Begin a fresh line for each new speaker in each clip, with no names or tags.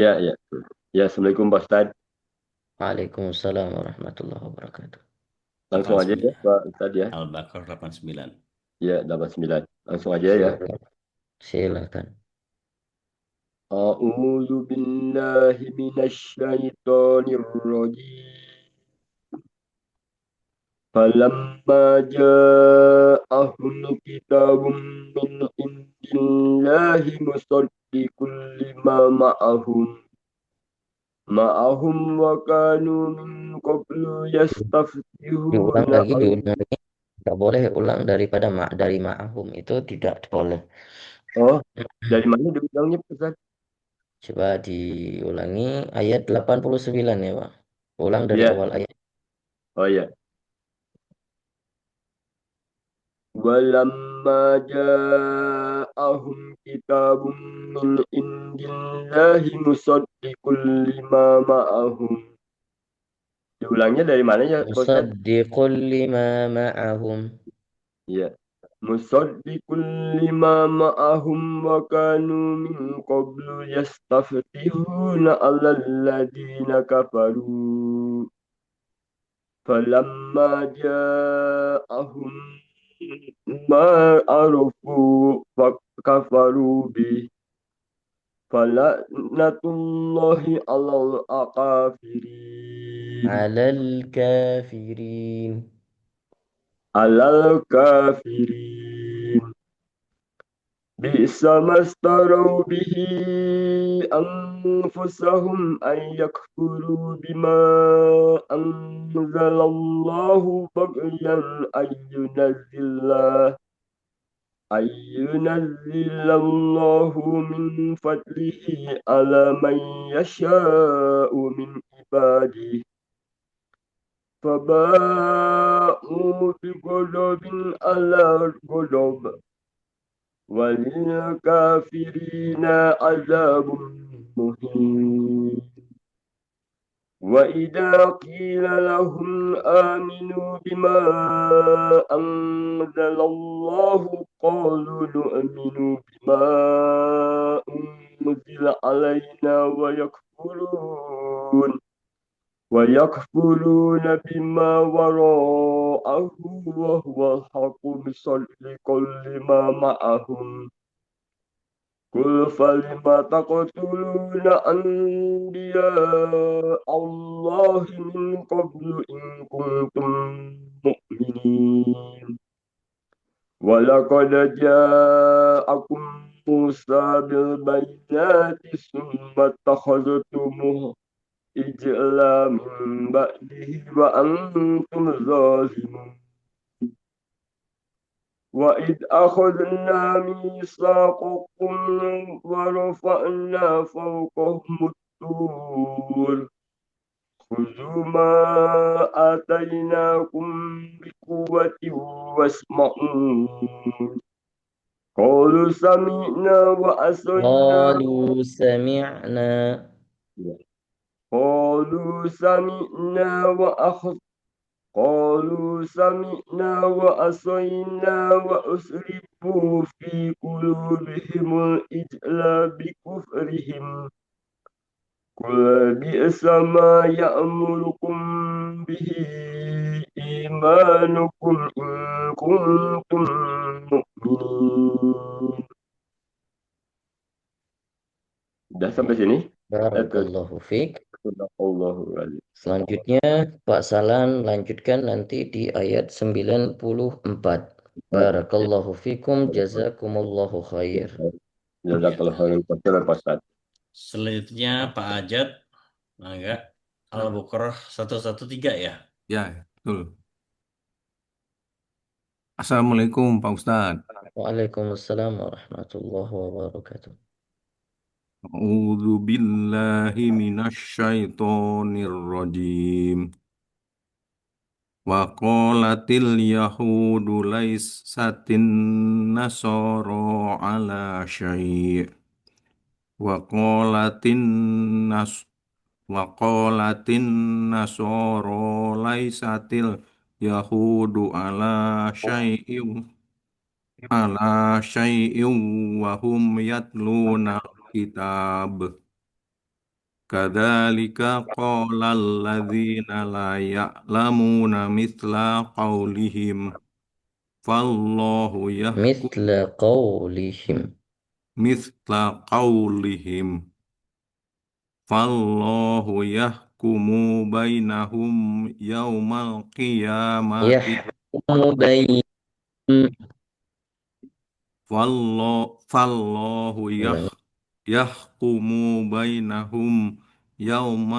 Ya, ya. Ya, Assalamualaikum Pak Ustadz.
Waalaikumsalam warahmatullahi wabarakatuh.
Langsung aja ya
89.
Pak Ustadz ya.
Al-Baqarah 89.
Ya, 89. Langsung aja ya.
Silakan. Silakan.
A'udzu billahi minasy syaithanir rajim. Falamma ja'ahum kitabun min indillahi musaddiqul lima ma'ahum wa kanu min qablu
Diulang
yastaftihuna
lagi, diulang lagi. Tidak boleh ulang daripada dari ma'ahum itu tidak boleh.
Oh, dari mana dibilangnya Ustaz?
Coba diulangi ayat 89 ya, Pak. Ulang dari
Iya.
awal ayat.
Oh iya. Walamma ja'ahum kitabun min indillahi musaddiqul lima ma'ahum. Diulangnya dari mana ya, Pak Ustaz?
Musaddiqul lima ma'ahum.
Iya. Musaddiqul lima ma'ahum wa kanu min qablu yastaftihuna 'alal ladina kafaru. Falamma ja'ahum ma arafu kafaru bi falaknatullahi alal akafirin
Alal kafirin.
alal kafirin bi'sa mastarau bihi anfusahum an yakfuru bima anzalallahu baghyan ayyunazzillah أن ينزل الله من فضله على من يشاء من عباده فباءوا بغضب على غضب وللكافرين عذاب مهين وإذا قيل لهم آمنوا بما أنزل الله قالوا نؤمن بما أنزل علينا ويكفرون بما وراءه وهو الحق مصدقا لما معهم قل فلم تقتلون أنبياء الله من قبل إن كنتم مؤمنين ولقد جاءكم موسى بالبينات ثم اتخذتموه إجلا من بعده وأنتم ظالمون وإذ أخذنا ميثاقكم ورفعنا فوقهم الطور خذوا ما آتيناكم بقوة واسمعوا قالوا سمعنا وعصينا
Qalu sami'na.
قالوا سمعنا قالوا سمعنا وعصينا وأشربوا في قلوبهم الإجل بكفرهم قل بئس ما يأمركم به إيمانكم إن كنتم مؤمنين. Sudah sampai sini?
Barakallahu fiik.
Allahu
Selanjutnya Pak Salan lanjutkan nanti di ayat 94. Barakallahu fikum jazakumullahu khair.
Ya. Jazakallah khairan katsiran, Pak Ustaz.
Selanjutnya Pak Ajat, enggak Al-Baqarah 113 ya.
Ya, betul. Assalamualaikum Pak Ustadz.
Waalaikumsalam warahmatullahi wabarakatuh.
A'udzu billahi minasyaitonir rajim. Wa qalatil yahudu laisatin nasara ala syai'. Wa qalatin nas wa qalatin nasara laisatil yahudu ala syai'in, ala, syai'in wa hum yatluna kitab. كذلك قال الذين لا يعلمون مثل قولهم فالله يحكم
مثل قولهم
مثل قولهم فالله يحكم بينهم يوم القيامة
يحكم بين
فالله
ulangi.
يحكم بينهم يوم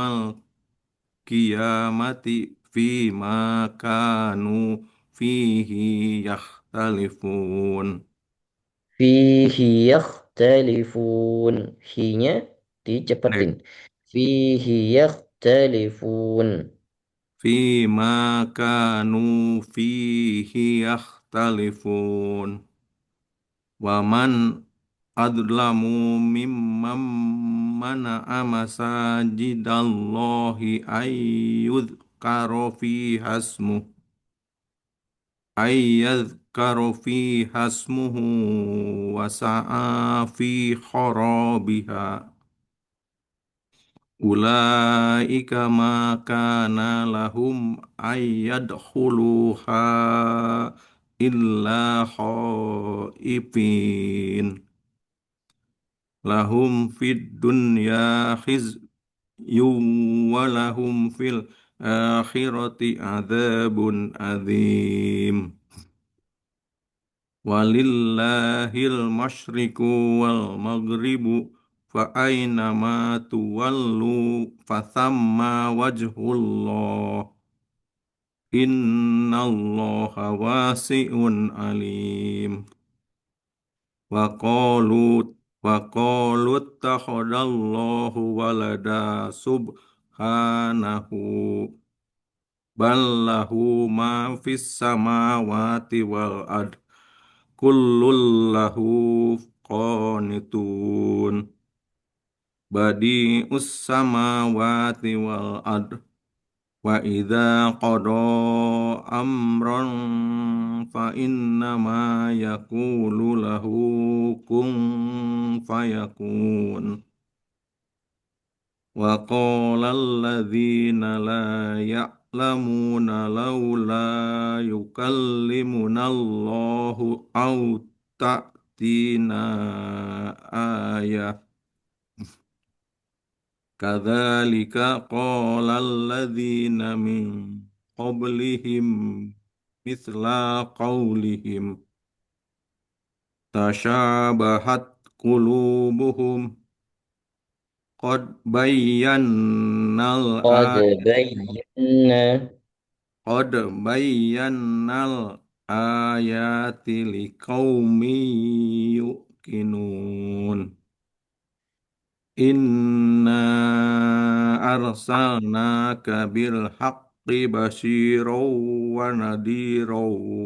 القيامة فيما كانوا فيه يختلفون.
Fihi yakhtalifun. Hi-nya dicepetin. Fihi yakhtalifun.
فيما كانوا فيه يختلفون. ومن أظلم ممن منع مساجد الله أن يذكر فيها اسمه وسعى في خرابها أولئك ما كان لهم أن يدخلوها إلا خائفين لهم في الدنيا خزي ولهم في الآخرة عذاب عظيم ولله المشرق والمغرب فأينما تولوا فثم وجه الله إن الله واسع عليم. وقالوا اتخذ الله ولدا سبحانه بل له ما في السماوات والأرض كل له قانتون بديع السماوات والأرض وإذا قضى أمرا فإنما يقول له كن فيكون. وقال الذين لا يعلمون لولا يكلمنا الله أو تأتينا آية كذلك قال الذين من قبلهم مثل قولهم تشابهت قلوبهم قد بينا
قد
الآيات
bayyana
قد بينا الآيات لقوم يوقنون. إنا أرسلناك بالحق بشيرا ونذيرا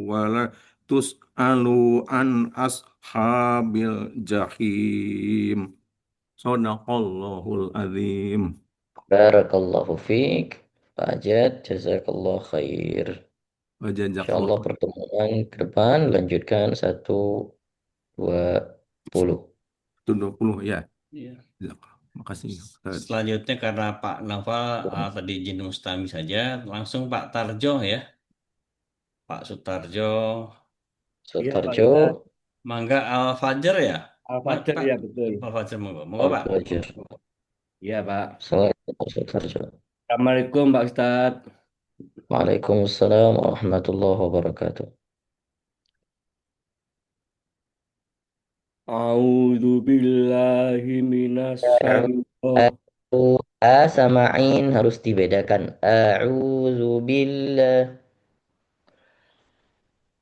ولا تسأل عن أصحاب الجحيم. صدق الله العظيم.
Barakallahu fiik. Pak Ajat, jazakallah khair.
Wajazakallah.
Insyaallah pertemuan ke depan lanjutkan 120.
20 ya.
Iya.
Makasih.
Selanjutnya karena Pak Naufal tadi izin Mustami saja, langsung Pak Tarjo ya. Pak Sutarjo,
Iya, Pak
Sutarjo,
Ustadz.
Mangga Al-Fajr ya?
Al-Fajr,
Pak
ya betul.
Al-Fajr, monggo Pak.
Al-Fajr.
Iya, Pak.
Assalamualaikum Pak Sutarjo.
Assalamualaikum, Pak Ustadz.
Waalaikumsalam warahmatullahi wabarakatuh.
A'udzu billahi minas syaitonir
Samain harus dibedakan. A'udzu billah.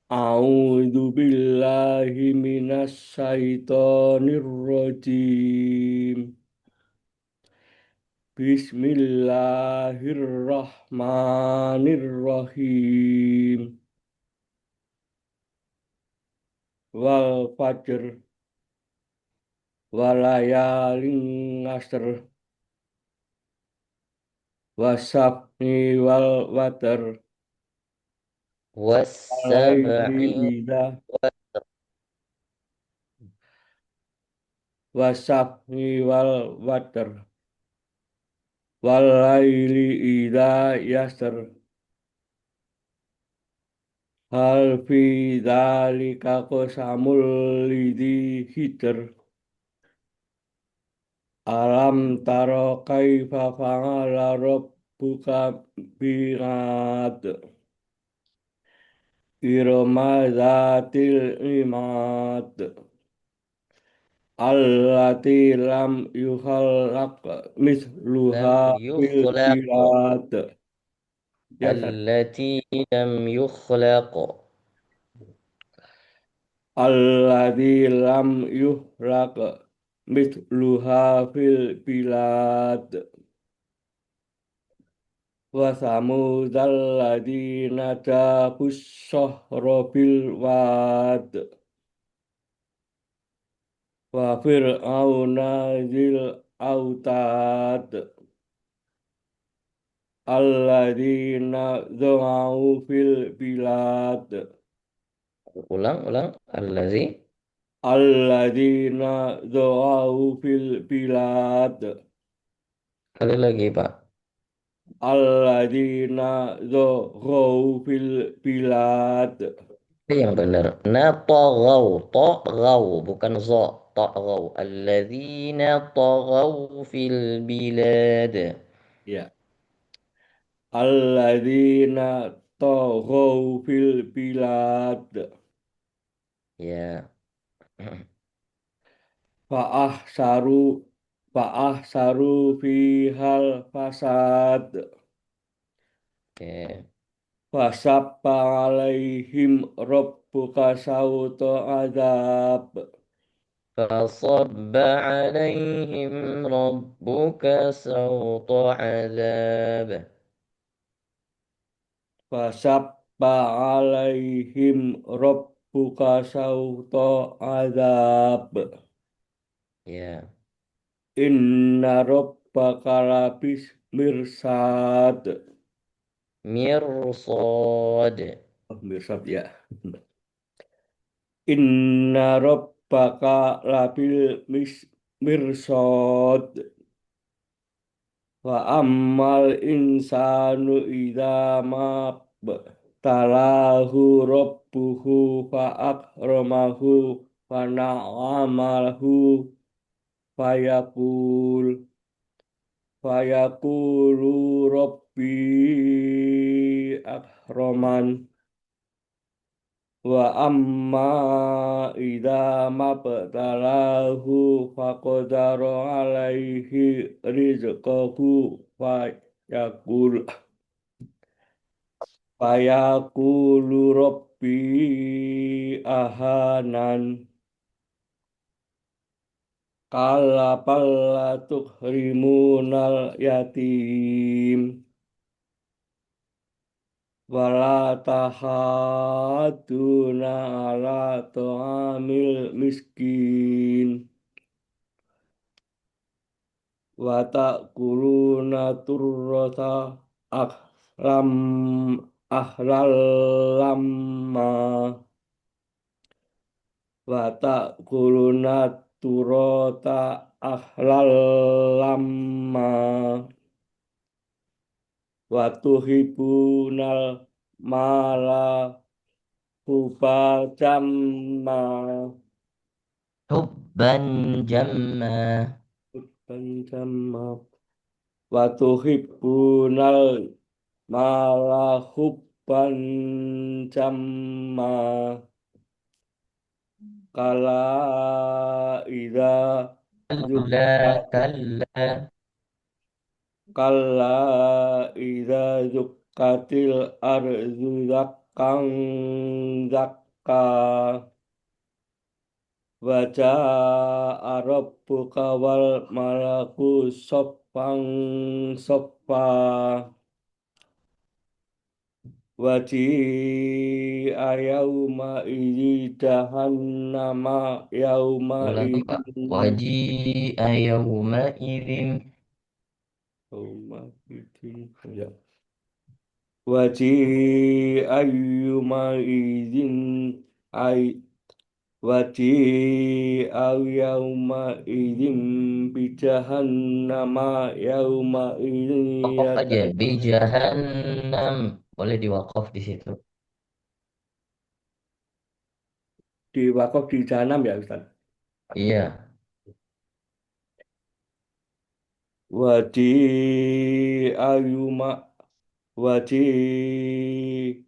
A'udzu billahi minas syaitonir rajim. Bismillahirrahmanirrahim. Wal fajr walayalin asr wasabni wal watar walaili
Wassaba'i
idza wasabni wal watar walaili idza yasr. Hal fi dzalika qasamul lidzi hijr. Alam taro kaifa fa'ala rabbuka bi'ad. Irama zatil imad. Allati lam yukhallaq
lam
misluha fil
yukhlaq
bilad. Ya, Ustaz.
allati lam yukhlaq
Alladzi lam yuhlaq misluha fil bilad. Wa samudal ladzina jabus syahra bil wad. Wa fir'auna zil autad. Alladzina dza'u fil bilad.
ulang allazi
Alladzina dza'u fil bilad.
kali lagi Pak.
Alladzina dza'u fil bilad.
Itu yang benar. Nataghaw, taghaw bukan za, taghaw. Alladzina taghaw fil bilad.
Ya. Alladzina taghaw fil bilad.
Ya.
Fa'ahsaru fa'ahsaru fihal fasad.
Oke.
Fasabba alaihim rabbuka sawta azab.
فصب عليهم ربك سوط عذاب.
Fasabba alaihim rabbuka sawta azab.
Ya.
Inna rabbaka labis mirsad.
Mirsad.
Oh, mirsad ya. Inna rabbaka labil mirsad. Wa ammal insanu idza ma talahu rabbuhu fa akramahu fa na'amahu fayaqul fayaqulu rabbi akraman. Wa amma idza mabtalahu faqadara alaihi rizqahu fayaqulu rabbi ahanan. Kalla balla tukrimunal yatim. Wala tahaduna ala ta'amil miskin. Wa ta'kuluna turrata ahlam ahlallamma. Wa ta'kuluna turrata ahlallamma. Wa tuhibunal mala hubal jamma.
Hubban jamma.
Hubban jamma. Wa tuhibunal mala hubban jamma. Kala idza
Kalla kalla.
Kalla idza zukkatil ardu zakkan zakka. Wa jaa rabbuka wal malaku saffan saffa. Wa ji'a yauma idzi jahannama yauma
Ulangi Pak.
idzin
Waji'a yawma idzin.
yauma idzin ya. Wa ji'a yauma idzin ay Waji'a yauma idzin bi jahannama yauma idzin
Wakaf aja. Bi jahannam. Boleh diwakaf di situ.
diwakaf di jahanam ya Ustaz.
Iya.
Waji'a yauma waji'a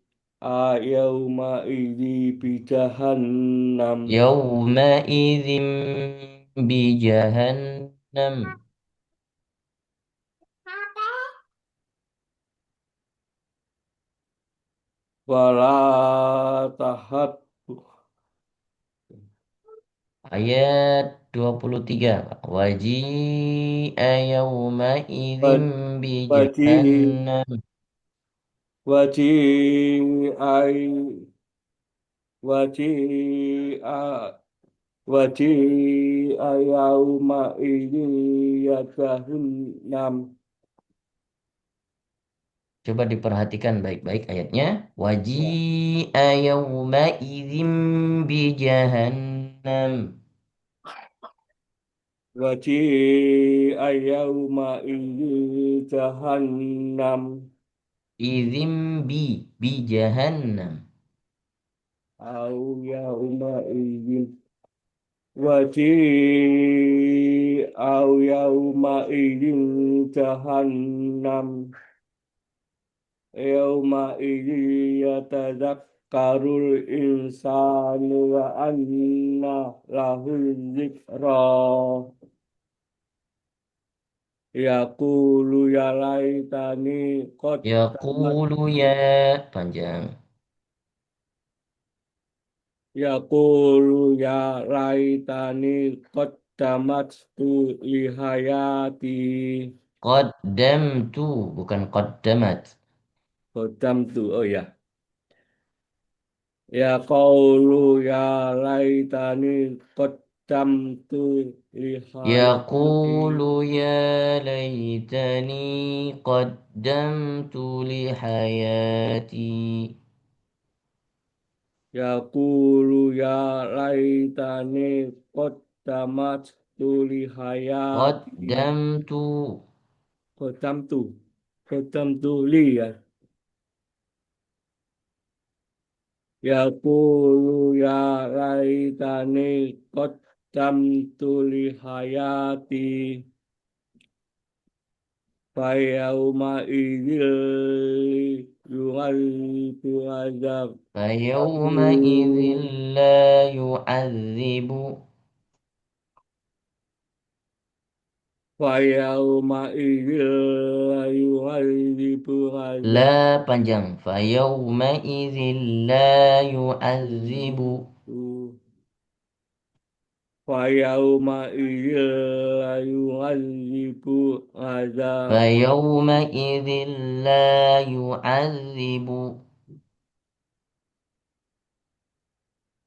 yauma idzi bi jahannam
Yauma idzin bi jahannam.
wala tahab
Ayat 23. Waji'a yauma idzin bi
waji'i
jahannam.
waji'a waji'a waji'a yauma idzi jahannam
Coba diperhatikan baik-baik ayatnya. Waji'a yawma idzim bi jahannam.
waji'a yauma idzi jahannam
Idzim bi jahannam.
au yauma idzi waji'a yauma idzi jahannam yauma idzi yatadzakkarul insanu wa anna lahul dzikra yaqulu ya laitani qaddamat
Yaqulu ya panjang.
yaqulu ya laitani qaddamat tu lihayati
Qaddamtu bukan qaddamat.
qaddamtu oh ya ya qaulu ya laitani qaddamtu lihayati
Yaqulu ya laitani qaddamtu li hayati.
yaqulu ya laitani qaddamat tu lihayati
Qaddamtu
qaddamtu qaddamtu li ya yaqulu ya laitani qaddamtu li hayati fa yauma idzil yu'adhibu azab
فيومئذ لا يعذب
fa yauma idzil yu'adhibu azab
لا panjang فيومئذ لا يعذب
fa yauma idzil yu'adhibu azab
فيومئذ لا يعذب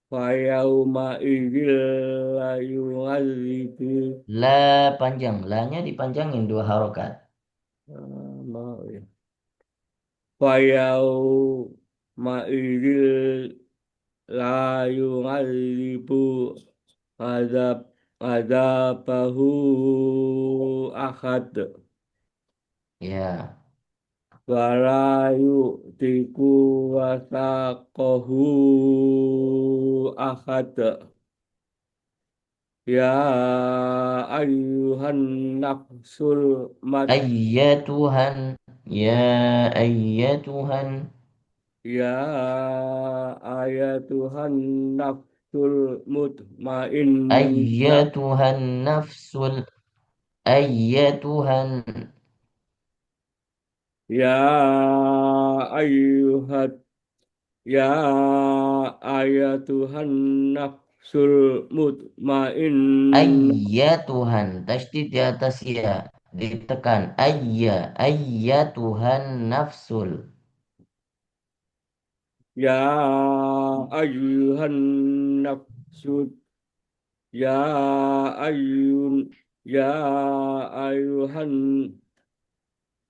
fa yauma idzil yu'adhibu
لا panjang lanya dipanjangin 2 harokat
Fayau ma'idil la yu'adzibu azab azabahu ahad
ya
wala yu'tiku wasaqahu ahad ya ayyuhan nafsul
ayyatuhan ya ayyatuhan
ya ayatuhan nafsul mutmainnah
ayyatuhan nafsul ayyatuhan
ya ayuhat ya ayatuhan nafsul mutmainnah
Tuhan tasdid di atas ya ditekan Tuhan nafsul
ya ayuhan nafsul ya ayun ya ayuhan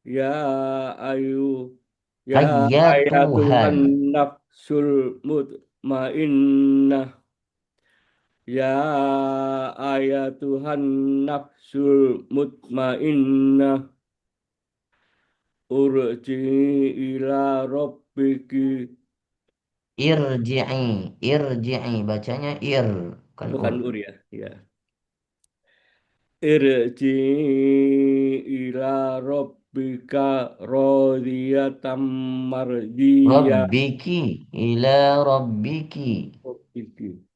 ya ayu ya ayatuhan
Tuhan
nafsul mutmainnah Ya ayatuhan nafsul mutmainnah urji ila rabbiki.
Irji'i bacanya kan
Bukan
ur.
ur ya. Ya. Irji ila rabbika radiyatan mardiyah.
Rabbiki ila rabbiki.
Rabbiki.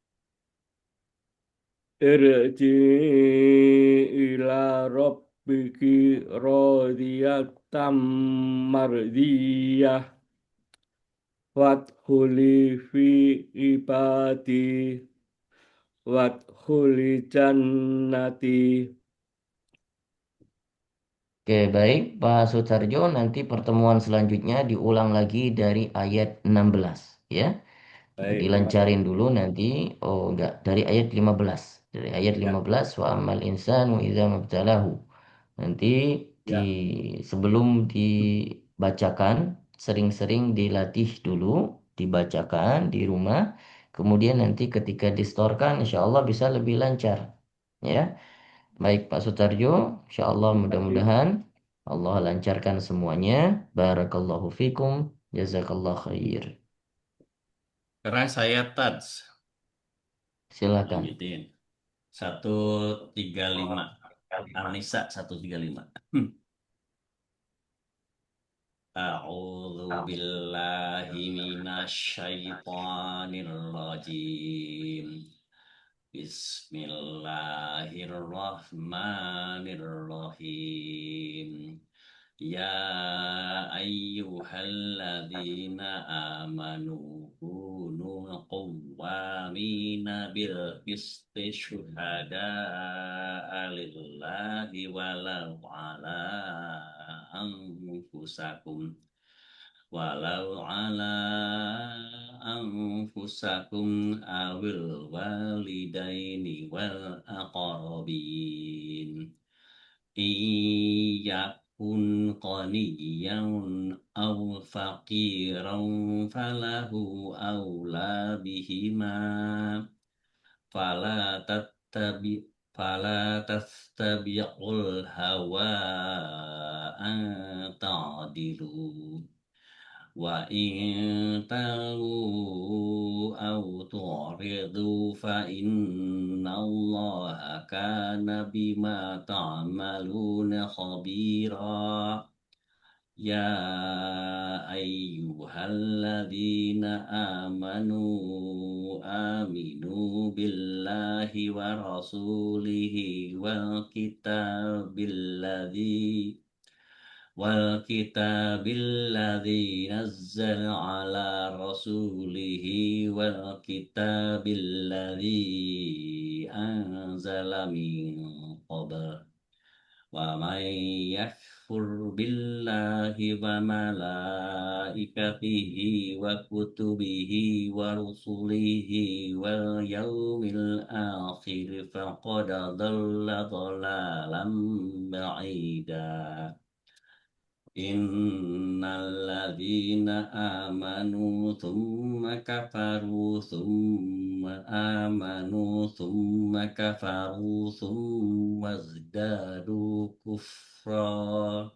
Irji ila rabbiki radiyatan mardiyah. Wadkhuli fi ibadi. Wadkhuli jannati.
Oke, baik Pak Sutarjo, nanti pertemuan selanjutnya diulang lagi dari ayat 16 ya.
Baik, terima kasih.
Dilancarin dulu nanti. Oh enggak, dari ayat 15. Dari ayat
Ya,
15 wa amal insanu idza mabtalahu. Nanti di
ya.
sebelum dibacakan sering-sering dilatih dulu, dibacakan di rumah. Kemudian nanti ketika distorkan insya Allah bisa lebih lancar. Ya. Baik Pak Sutarjo, insya Allah
Kasih.
mudah-mudahan Allah lancarkan semuanya. Barakallahu fikum, jazakallah khair.
Sekarang saya touch.
Silakan.
Lanjutin. 135. An-Nisa 135. A'udzu billahi minasyaitonir rajim. Bismillahirrahmanirrahim. Ya ayyuhalladzina amanu kunu qawwamina bil qisti syuhada'a lillahi walau ala anfusakum awil walidaini wal aqrabin iyakun qaniyan aw faqiran falahu awla bihima fala tattabi fala tastabiqul hawa an ta'dilu wa in talu aw tu'ridu fa innallaha kana bima ta'maluna khabira ya ayyuhalladzina amanu aminu billahi wa rasulihi والكتاب الذي نزل على رسوله والكتاب الذي أنزل من قبل ومن يكفر بالله وملائكته وكتبه ورسله واليوم الآخر فقد ضل ضلالا بعيدا Innalladzina amanu thumma kafaru thumma amanu thumma kafaru thumma zdadu kufran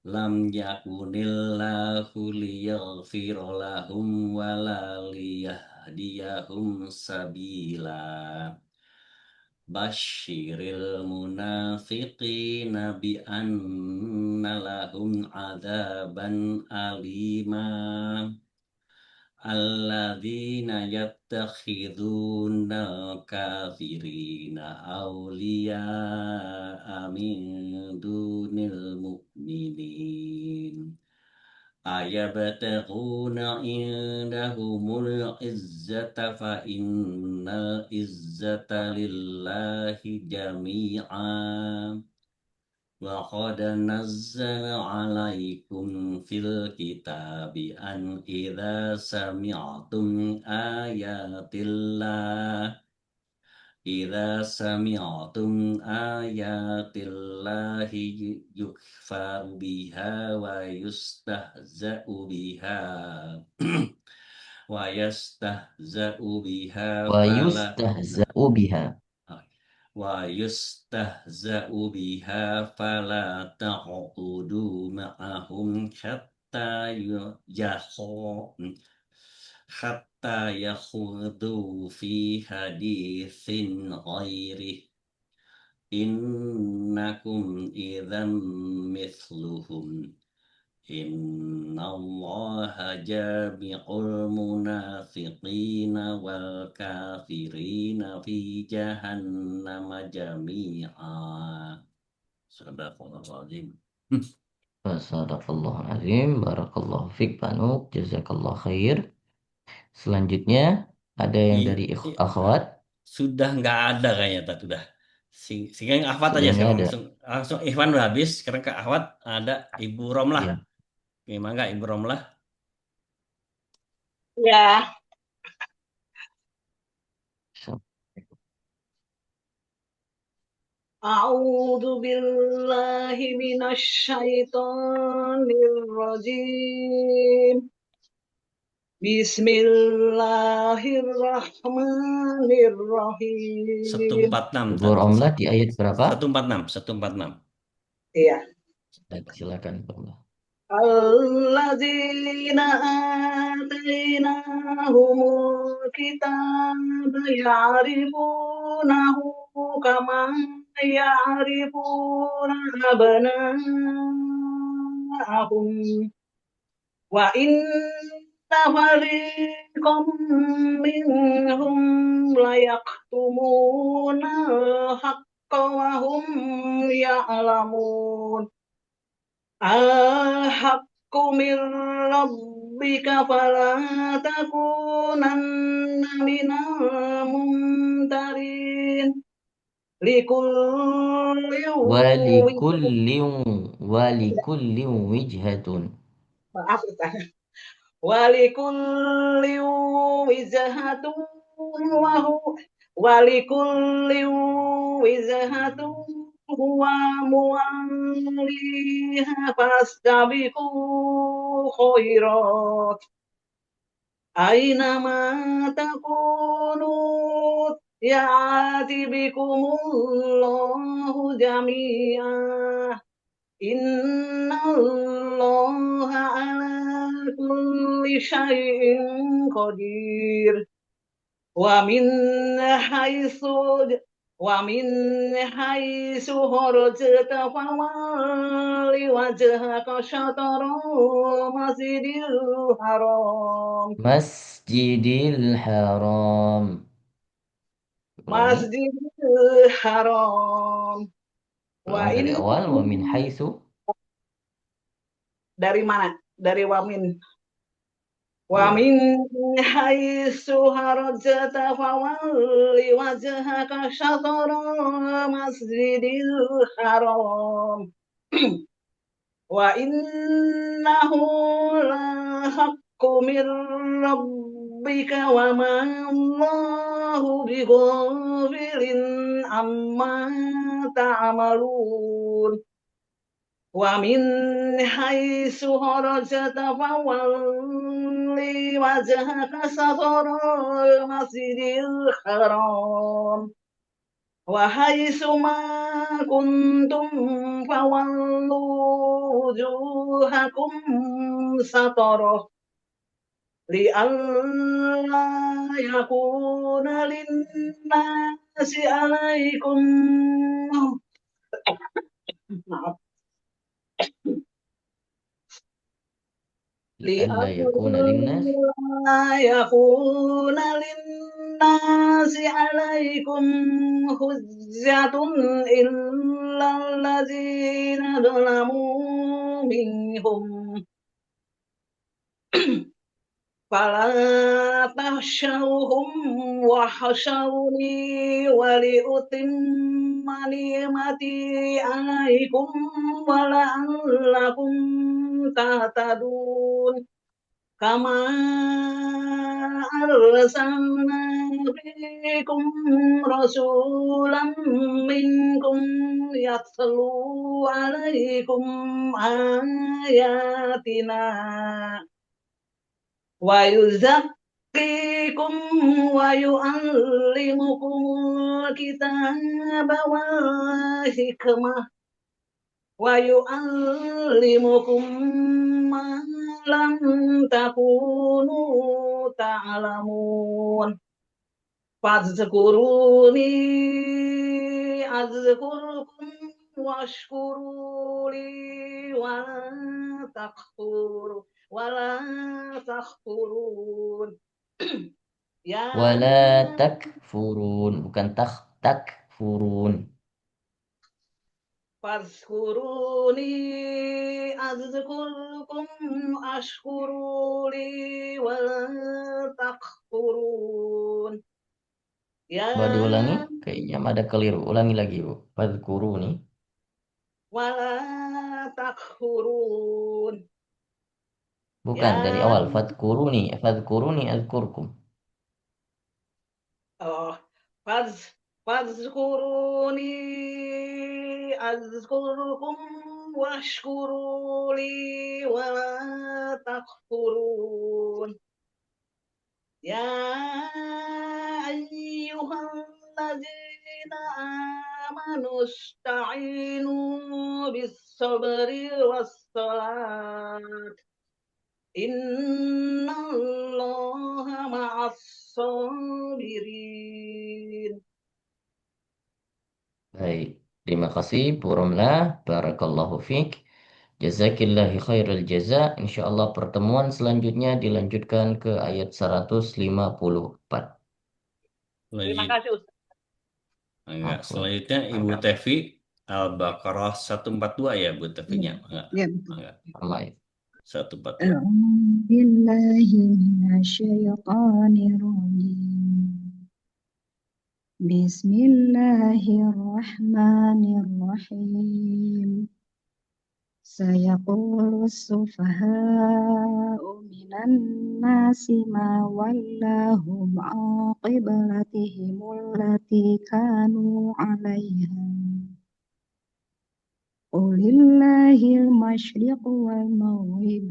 lam yakunillahu liyaghfira lahum wala liyahdiyahum sabila Bashiril munafiqina bi anna lahum adzaban alima alladzina yattakhiduna kafirina awliya'a min dunil mu'minin ayabtaghuna indahumul izzata fa innal izzata lillahi jami'a wa qad nazzala 'alaikum fil kitabi an idza sami'tum ayatillah إذا سمعتم آيات الله يكفر بها ويستهزأ بها
Wa yustahza'u biha.
فلا تقعدوا معهم حتى يخوضوا في حديث غيره إنكم إذا مثلهم إن الله جامع المنافقين والكافرين في جهنم جميعا صدق الله العظيم.
Sadaqallahu azim. Barakallahu fiik Pak Nuk. Jazakallah khair. Selanjutnya ada yang dari akhwat.
Sudah nggak ada kayaknya tak sudah. Sehingga yang akhwat
Sudah
aja
nggak
sekarang
ada.
langsung Ikhwan udah habis. Sekarang ke akhwat ada Ibu Romlah.
Ya.
Gimana nggak Ibu Romlah?
Ya, A'udzu billahi minasyaitonir rajim. Bismillahirrahmanirrahim.
146
Ibu Romlah di ayat berapa?
146.
Iya.
Silakan Ibu Romlah.
Alladzina atainahumul kitaba ya'rifunahu kama ya'rifuna abna'ahum wa inna fariqam minhum layaktumuna al-haqqa wa hum ya'lamun. Al-haqqu min rabbika fala takunanna minal mumtarin.
Walikullin wijhatun.
Maaf Ustaz. Walikulli wijhatun walikulli wijhatun huwa muwalliha fastabiqu khairat aynama takunu ya'ti bikumullahu jami'ah innallaha ala kulli syai'in qadir wa min haitsu kharajta fawalli wajhaka syatral masjidil haram
Masjidil Haram.
masjidil haram wa
Ulang dari
in
awal. Wa min haitsu.
dari mana? Dari wamin. Wa min haitsu kharajta fawalli wajhaka syatral masjidil haram wa innahu la haqqu min rabbika wa ma Allahu bighafilin amma ta'malun. Wa min haitsu kharajta fawalli wajhaka syatral masjidil haram wa haitsu ma kuntum fawallu wujuhakum satarah li'alla yakuna linnasi 'alaikum maaf
Li'alla yakuna linnas.
yakuna linnasi 'alaikum hujjatun illa allazina zalamu minhum fala tahsyauhum wa hasyawni wa liutimma ni'mati 'alaikum wa la'allakum tahtadun kama arsalna فيكم رسولا منكم يتلو عليكم آياتنا ويزكيكم ويعلمكم الكتاب والحكمة ويعلمكم ما لم تكونوا تعلمون فاذكروني أذكركم واشكروا لي ولا تكفرون يا
Wala takfurun, bukan takfurun.
فاذكروني أذكركم أشكروا لي ولا تكفرون
Coba diulangi, kayaknya ada keliru. Ulangi lagi, Bu. Fadhkuru nih.
ولا تكفرون
Bukan, dari
يا
awal. Fadhkuruni azkurkum.
فاذكروني أذكركم واشكروا لي ولا تكفرون يا أيها الذين آمنوا استعينوا بالصبر والصلاة إن الله مع الصابرين.
Baik, terima kasih Bu Romlah. Barakallahu fiik. Jazakillahi khairul jaza. Insyaallah pertemuan selanjutnya dilanjutkan ke ayat 154.
Terima kasih Ustaz.
Enggak,
Afwan.
selanjutnya Ibu Tevi Al-Baqarah 142 ya Bu Tevinya. Enggak.
Ya, betul.
Enggak.
Allah.
142.
أعوذ بالله من الشيطان الرجيم بسم الله الرحمن الرحيم سيقول السفهاء من الناس ما ولاهم عن قبلتهم التي كانوا عليها قل لله المشرق والمغرب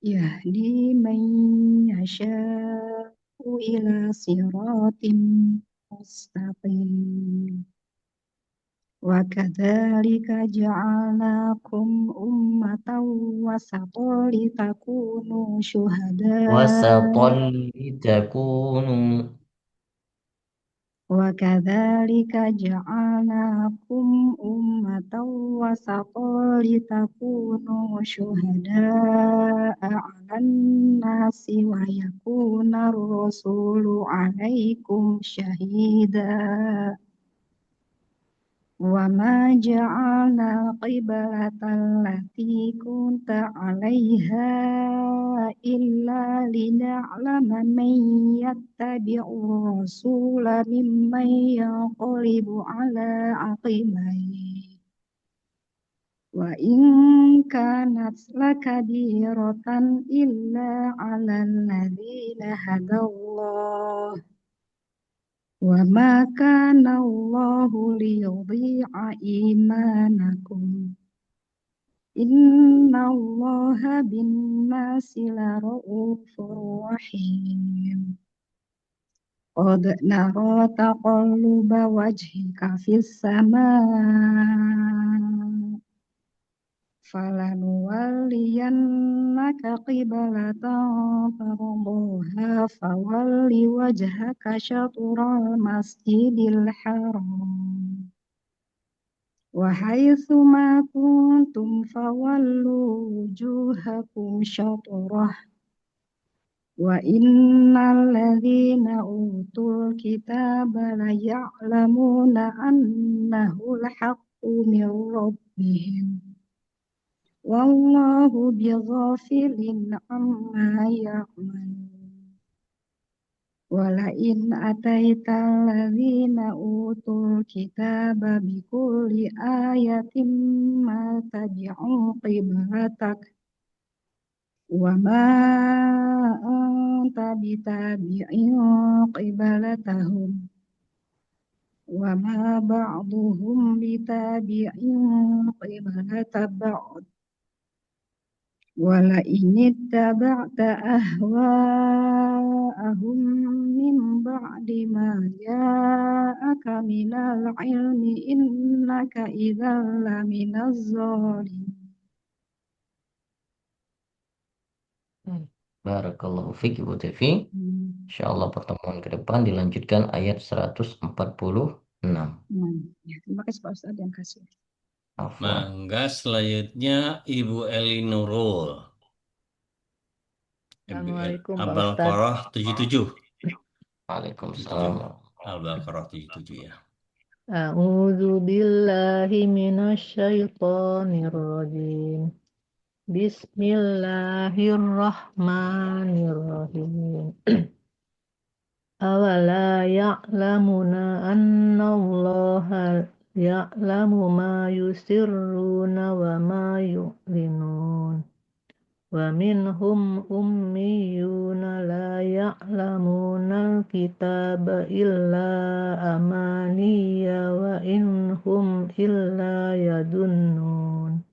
يهدي من يشاء إلى صراط مستقيم وكذلك جعلناكم أمة وسطا لتكونوا شهداء
Wasatan litakunu.
وكذلك جعلناكم أمة وسطا لتكونوا شهداء على الناس ويكون الرسول عليكم شهيدا وما جعلنا القبلة التي كنت عليها إلا لنعلم من يتبع الرسول ممن ينقلب على عقبيه وإن كانت لكبيرة إلا على الذين هدى الله وما كان الله ليضيع إيمانكم إن الله بالناس لرؤوف رحيم قد نرى تقلب وجهك في السماء فلنولينك قبلة ترضاها فول وجهك شطر المسجد الحرام وحيث ما كنتم فولوا وجوهكم شطره وإن الذين أوتوا الكتاب ليعلمون أنه الحق من ربهم والله بغافل عما يعملون ولئن أتيت الذين أوتوا الكتاب بكل آية ما تبعوا قبلتك وما أنت بتابع قبلتهم وما بعضهم بتابع قبلة بعض ولئن اتبعت أهواءهم من بعد ما جاءك من العلم إنك إذا لمن الظالمين.
Barakallahu fiik Ibu Tevi. Insyaallah pertemuan ke depan dilanjutkan ayat 146.
Ya, terima kasih Pak Ustadz yang kasih.
Afwan.
Mangga selanjutnya Ibu Eli Nurul.
Assalamualaikum Pak Ustadz.
Al-Baqarah 77.
Waalaikumsalam.
Al-Baqarah 77 ya.
A'udzu billahi minasyaitonir rajim. Bismillahirrahmanirrahim. Awala ya'lamuna annallaha ya'lamu ma yusirruna wa ma yu'linun. Wa minhum ummiyuna la ya'lamuna al-kitaba illa amaniya wa inhum illa yadunnun.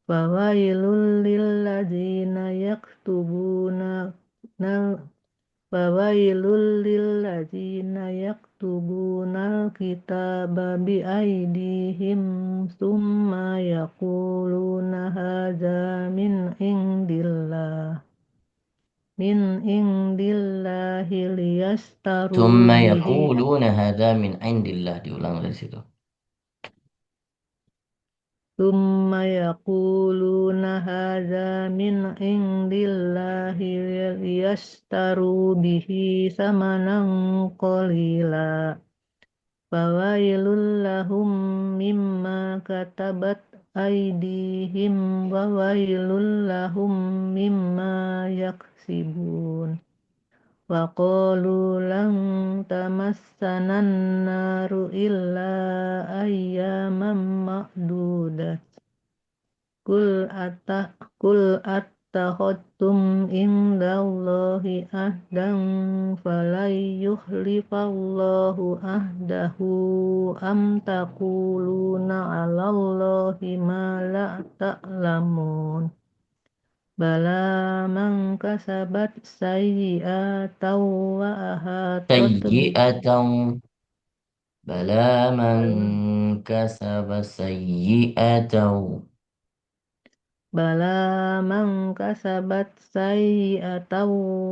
Fawailul lilladzina yaktubuna al-kitaba biaydihim thumma yaquluna hadza min indillahi liyastaru
Thumma
bihi
yaquluna hadza min indillah, diulang dari situ.
Thumma yaquluna hadza min indillahi liyastaru bihi samanan qalila fawailul lahum mimma katabat aydihim wa wailul lahum mimma yaksibun. Wa qalu lan tamassanan naru illa ayyaman ma'dudat. Kul attakhadtum indallahi ahdan falan yukhlifallahu ahdahu am taquluna 'alallahi ma la ta'lamun. Bala man kasabat sayyi'atan wa ahatat
Sayyi'atan. Bala man kasaba sayyi'atan.
Bala man kasabat sayyi'atan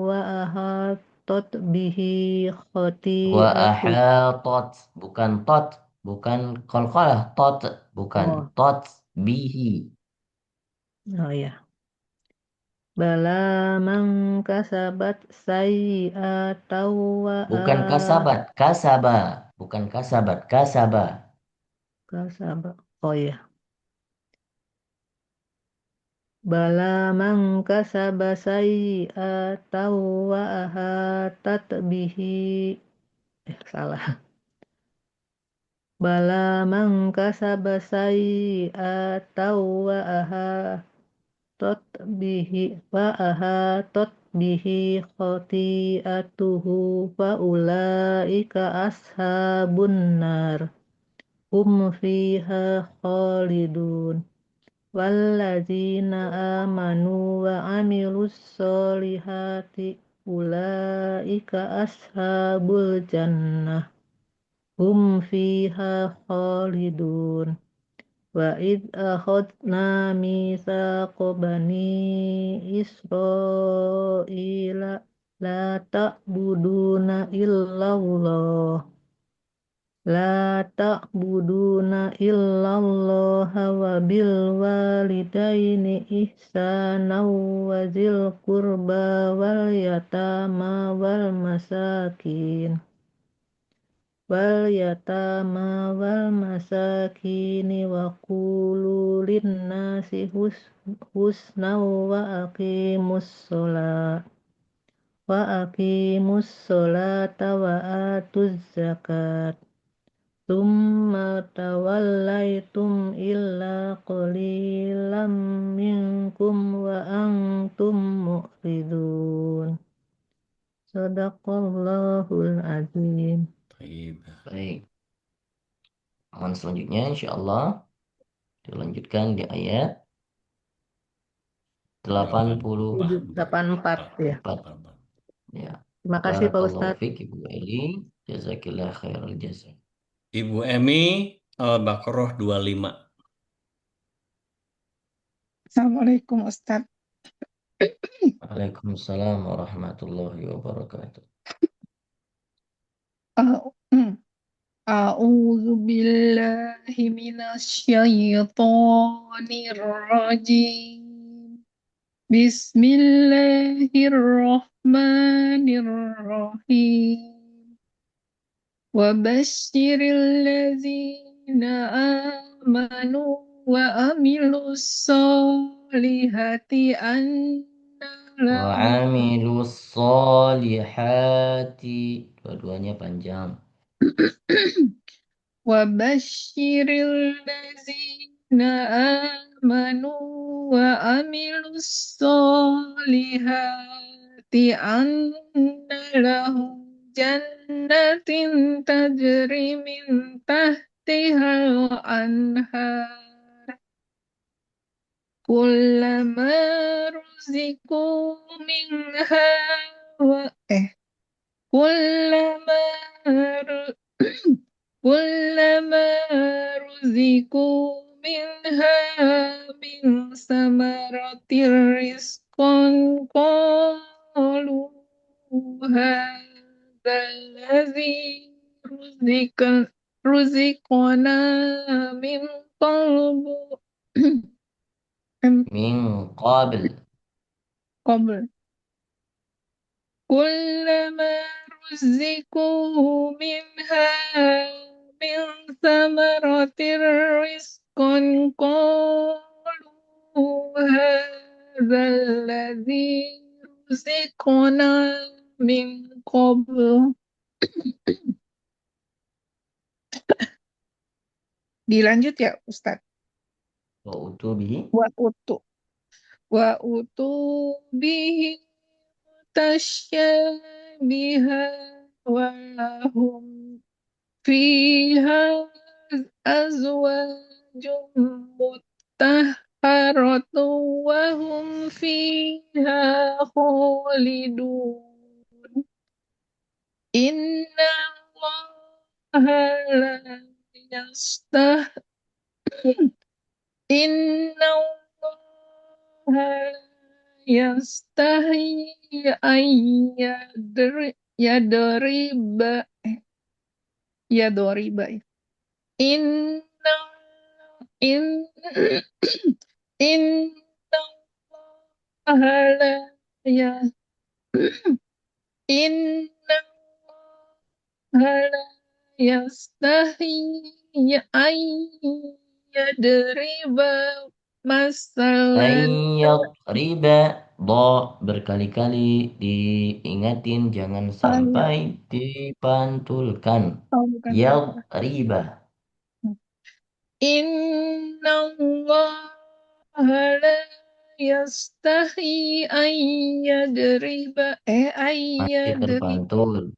wa ahatat bihi
Wa
khati'atu.
ahatat, bukan tot, bukan qalqalah, tot, bukan
Oh,
tot bihi.
oh ya. Bala man kasabat sayyi'atan wa
Bukan kasabat, kasaba, bukan kasabat, kasaba.
kasabat. Oh ya. Bala man kasaba sayyi'atan wa ahatat bihi. Salah. Bala man kasaba sayyi'atan wa ahatat bihi khati'atuhu fa ulaika ashabun nar hum fiha khalidun. Walladzina amanu wa amilus solihati ulaika ashabul jannah hum fiha khalidun. Wa id akhadna mitsaqa bani Israila la ta'buduna illallah wa bil walidaini ihsana wa zil qurba wal yatama wal masakin wa qulu linnasi husna wa aqimus sholata wa atuz zakat Summa tawallaitum illa qalilam minkum wa antum mu'ridun. Sadaqallahul azim.
Baik.
Baik. Aman selanjutnya insyaallah dilanjutkan di ayat 84
84 ya.
ya.
Terima kasih Pak
Barakallahu
Ustadz.
fiik Ibu Eli, jazakillah khairal jazaa.
Ibu Emi, Al-Baqarah 25.
Assalamualaikum Ustadz.
Waalaikumsalam warahmatullahi wabarakatuh.
A'udzu billahi minasyaitonir rajim. Bismillahirrahmanirrahim. Wa basyiril ladzina amanu wa amilus solihati anna
Wa amilus solihati. Dua-duanya panjang.
wa basyiril ladzina amanu wa amilus solihati anna lahum jannatin tajri min tahtihal anhar kullama ruziku minha wa kullama kullama ruziku minha min samaratir rizqan qalu hadzal ladzi ruziqana min qalbu
Min qabl.
qabl kullama ruziku minha min samaratir rizqan qalu hadzal ladzi ruziqana min qabl. Dilanjut ya Ustadz.
Wa utubihi.
Wa utu bihi tasyabiha wa lahum fiha azwajum mutahharatu wa hum fiha khalidun. Inna Allaha la yastah Inna Allaha yastahi yadriba Inna in Inna Allaha la ya Inna Allaha la yastahi yadriba masalan.
Ayyad riba. Do berkali-kali diingatin jangan sampai dipantulkan.
Bukan.
Yad riba.
Inna Allaha la yastahi ayyadriba
Masih terpantul.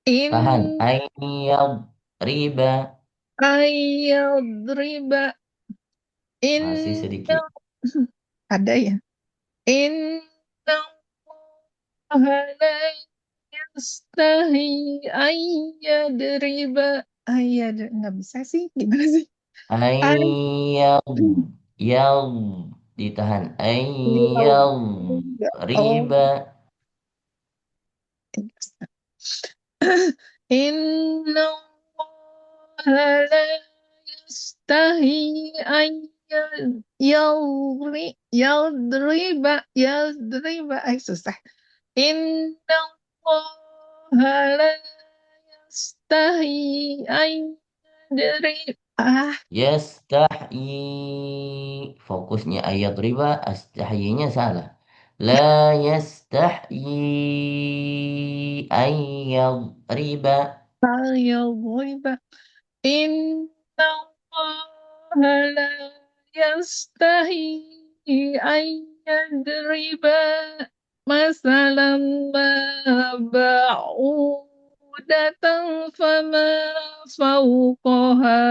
In
Tahan. Ayyad riba.
ayyadriba
Masih sedikit.
ada ya. Inna Allaha la yastahi ayyadriba nggak bisa sih, gimana sih?
Ayyad. Yad. Ditahan. Ayyad riba.
Inna Allaha la yastahi yadriba susah. Inna Allaha la yastahi yadriba
Yastahyi. Fokusnya ayat riba. Astahyinya salah. La yastahyi ayat riba.
فليضرب إن الله لا يستحي أن يضرب مثلا ما بعودة فما فوقها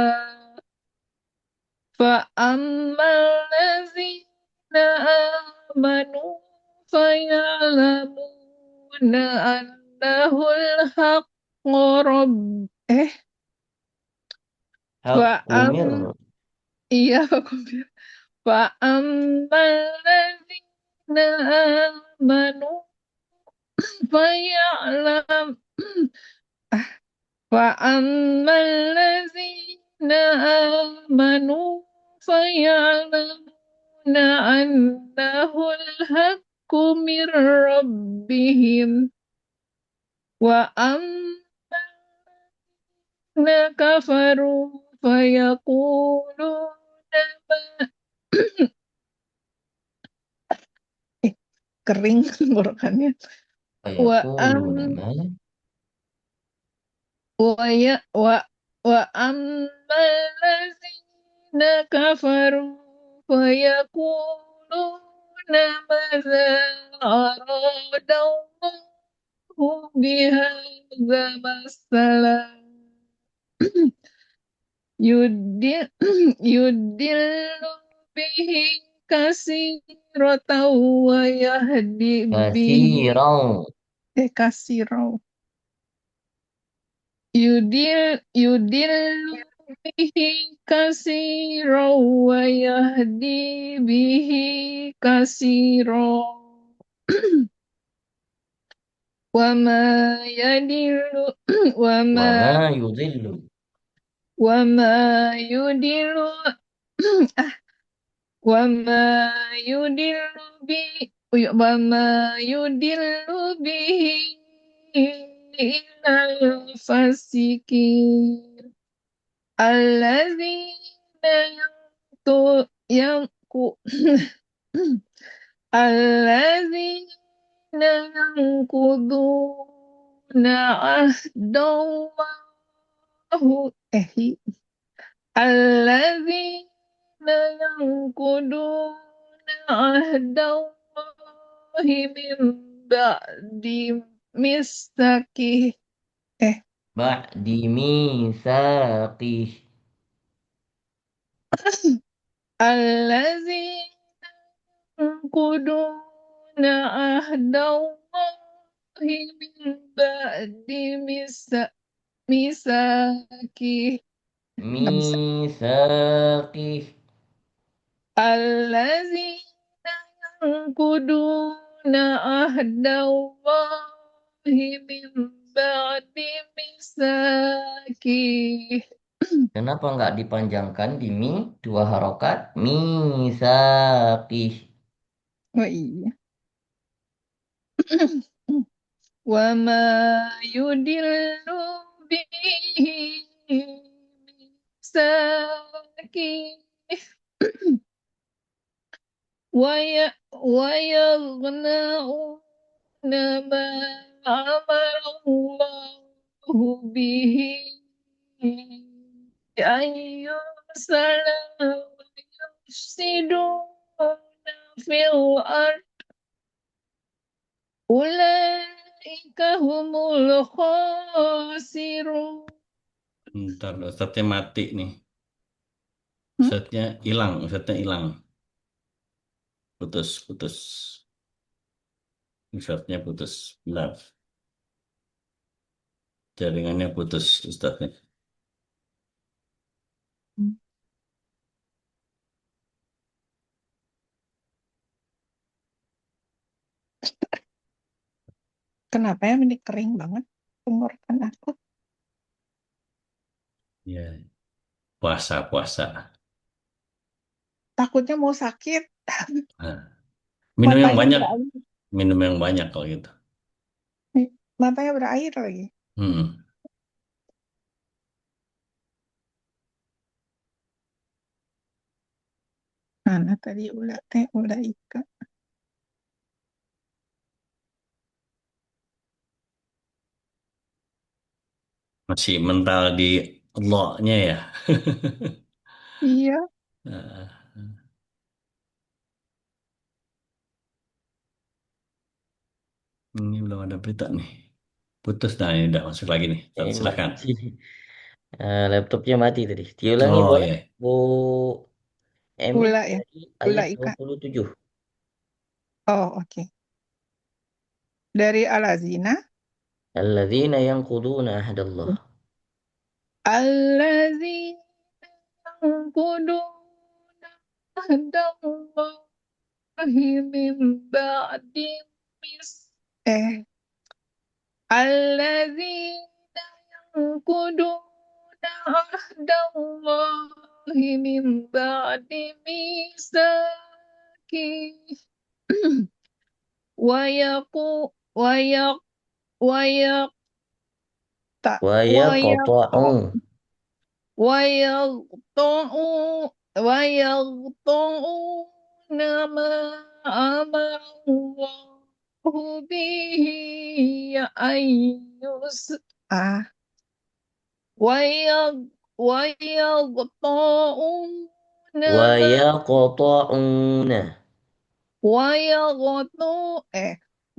فأما الذين آمنوا فيعلمون أنه الحق رب
Hakumir.
iya فأما الذين آمنوا فيعلم فأما الذين آمنوا فيعلمون أنه الحق من ربهم وأما الذين كفروا فيقولون kering tenggorokannya.
Fayaquluna ma
وأما الذين كفروا فيقولون ماذا أراد الله بهذا مثلا يدل به كثيرة ويهدي به
Katsirau.
كثيرا يدل به كثيرا ويهدي به كثيرا وما يدل
Wama yudhillu.
وما يدل وما يدل به إلا الفاسقين الذين الذين ينقضون عهد الله الذين ينقضون عهد الله من بعد ميثاقه
Ba'di mitsaqih.
الذين ينقضون عهد الله من بعد ميثاقه
Mitsaqih.
الذين ينقضون عهد الله من بعد ميثاقه.
Kenapa nggak dipanjangkan di mi 2 harokat? Mitsaqih.
Oh iya. وما يدل به ميثاقه ويغنون ما أمر الله به أن يرسل ويفسدون في الأرض أولئك هم الخاسرون.
Bentar, Ustadznya mati nih.
Hmm?
Ustadznya hilang. Putus. Ustadznya putus. Bentar. Jaringannya putus, Ustadznya.
Kenapa ya ini kering banget tenggorokan aku?
Ya, puasa.
Takutnya mau sakit.
Nah, minum yang
Matanya
banyak.
berair.
Minum yang banyak kalau gitu.
Matanya berair lagi.
Hmm.
Mana tadi ulah ika.
Masih mental di Allah-nya ya.
Iya.
Nah, ini belum ada berita nih. Putus, nah ini udah masuk lagi nih. Silakan.
Mati. Laptopnya mati tadi. Diulangi
Oh
boleh?
ya.
Bu Emi
Ula ya.
dari
Ula
ayat
Ika.
27.
Oh, oke. Dari Al-Azina.
Alladzina yanquduna ahdallah.
Allazina yanquduna ahdallahi min ba'di mis. Allazina yanquduna ahdallahi min ba'di misaki. Wayaku wayak wayak tak
Wa
wayak
yaqta'u.
wayaqta'u wayaqta'u nama amarallahu bihi ayyus wayaq wayaqta'u
Wa
nama
yaqta'una.
wayaqtu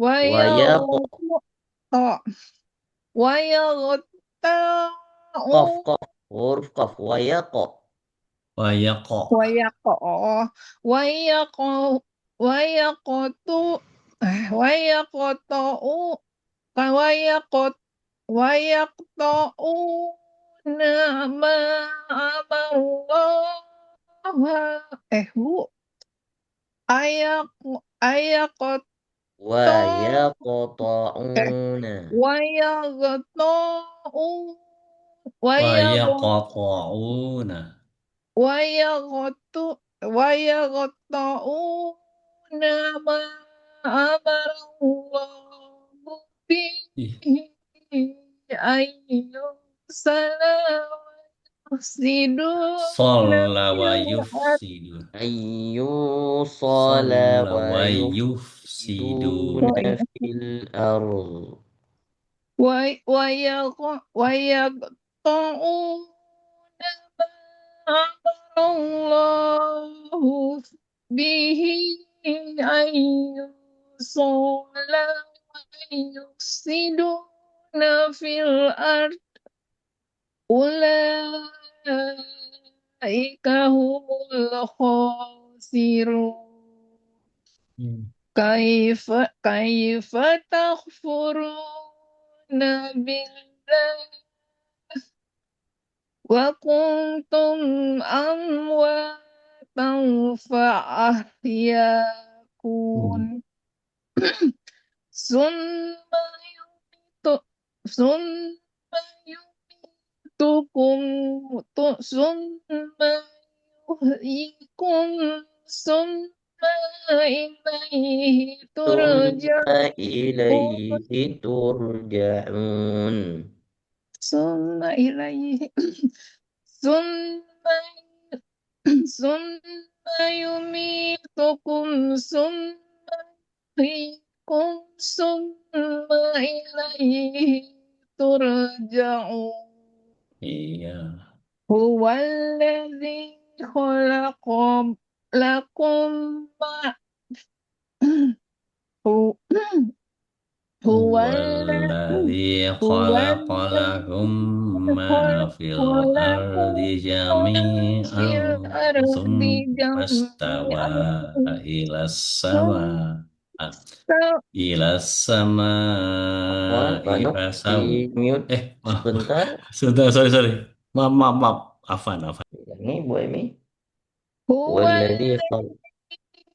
Wa yaq
wayaqta wayaqta'u
qaf qaf. Huruf qaf. Wa yaq.
Wayako.
wayaqo wayaqo wayaqtu wayaqta'u wayaqt wayaqta'u nama amallah bu ayaq ayaqta
Wa yaqta'una.
wayaqta'u wayaq
Wayaqta'una.
wayaqtu wayaqta'una ma amarallahu bihi
Sholla wa
yufsiduna
yufsidu.
Ayyu
Sholla
sala wa
wa yufsidu.
yufsiduna fil ardh.
wayaqta'una ma amarallahu bihi ayyusola yufsiduna fil ard ulaika humul khasirun kaifa takfuruna billahi wa kuntum amwatan fa'ahyaakum summa yumitukum summa yuhyikum summa ilaihi
Thumma ilaihi turja'un.
summa ilaihi summa yumitukum summa yuhyikum summa ilaihi turja'un.
Iya.
Huwallazi khalaqakum lakum ma
Huwallazi khalaqa lakum ma fil ardi jami'an thumma istawa ilas sama
Afwan, Pak Nuk,
fasau.
di mute sebentar.
Sorry. Maaf. Afan.
Ini Bu Emi.
Huwallazi
Walladzi khalaq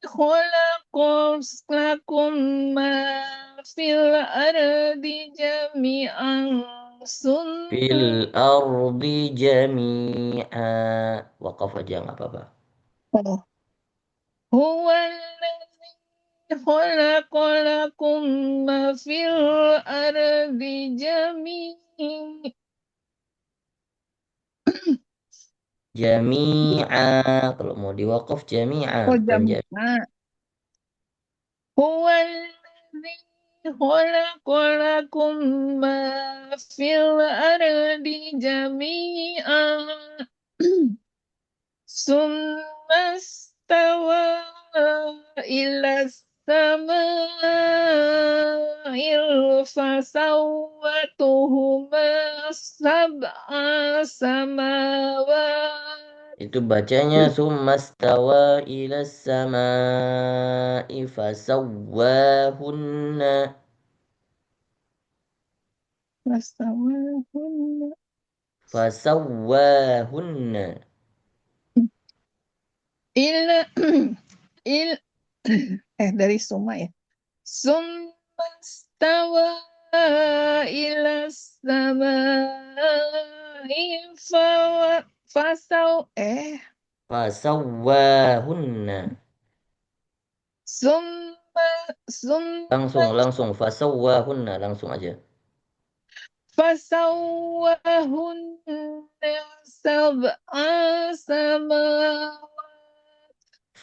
khalaqakum lakum ma fil ardi jami'an
fil ardi jami'a. Waqaf aja nggak apa-apa.
Huwallazi khalaqa lakum ma fil ardi
Jami'a. Kalau mau diwakaf jami'a, bukan jami'a.
jami'a. Huwallazi خلق لكم ما في الأرض جميعا ثم استوى إلى السماء فسوتهما سبع سماوات
Itu bacanya summastawa ila samai fasawwahunna.
فسواهن
Fasawwahunna.
إلا il dari Suma ya. Summa stawa ila samai fasau
Fasawwahunna.
summa summa
Langsung fasawwahunna langsung aja.
fasawwahunna sab'a samawat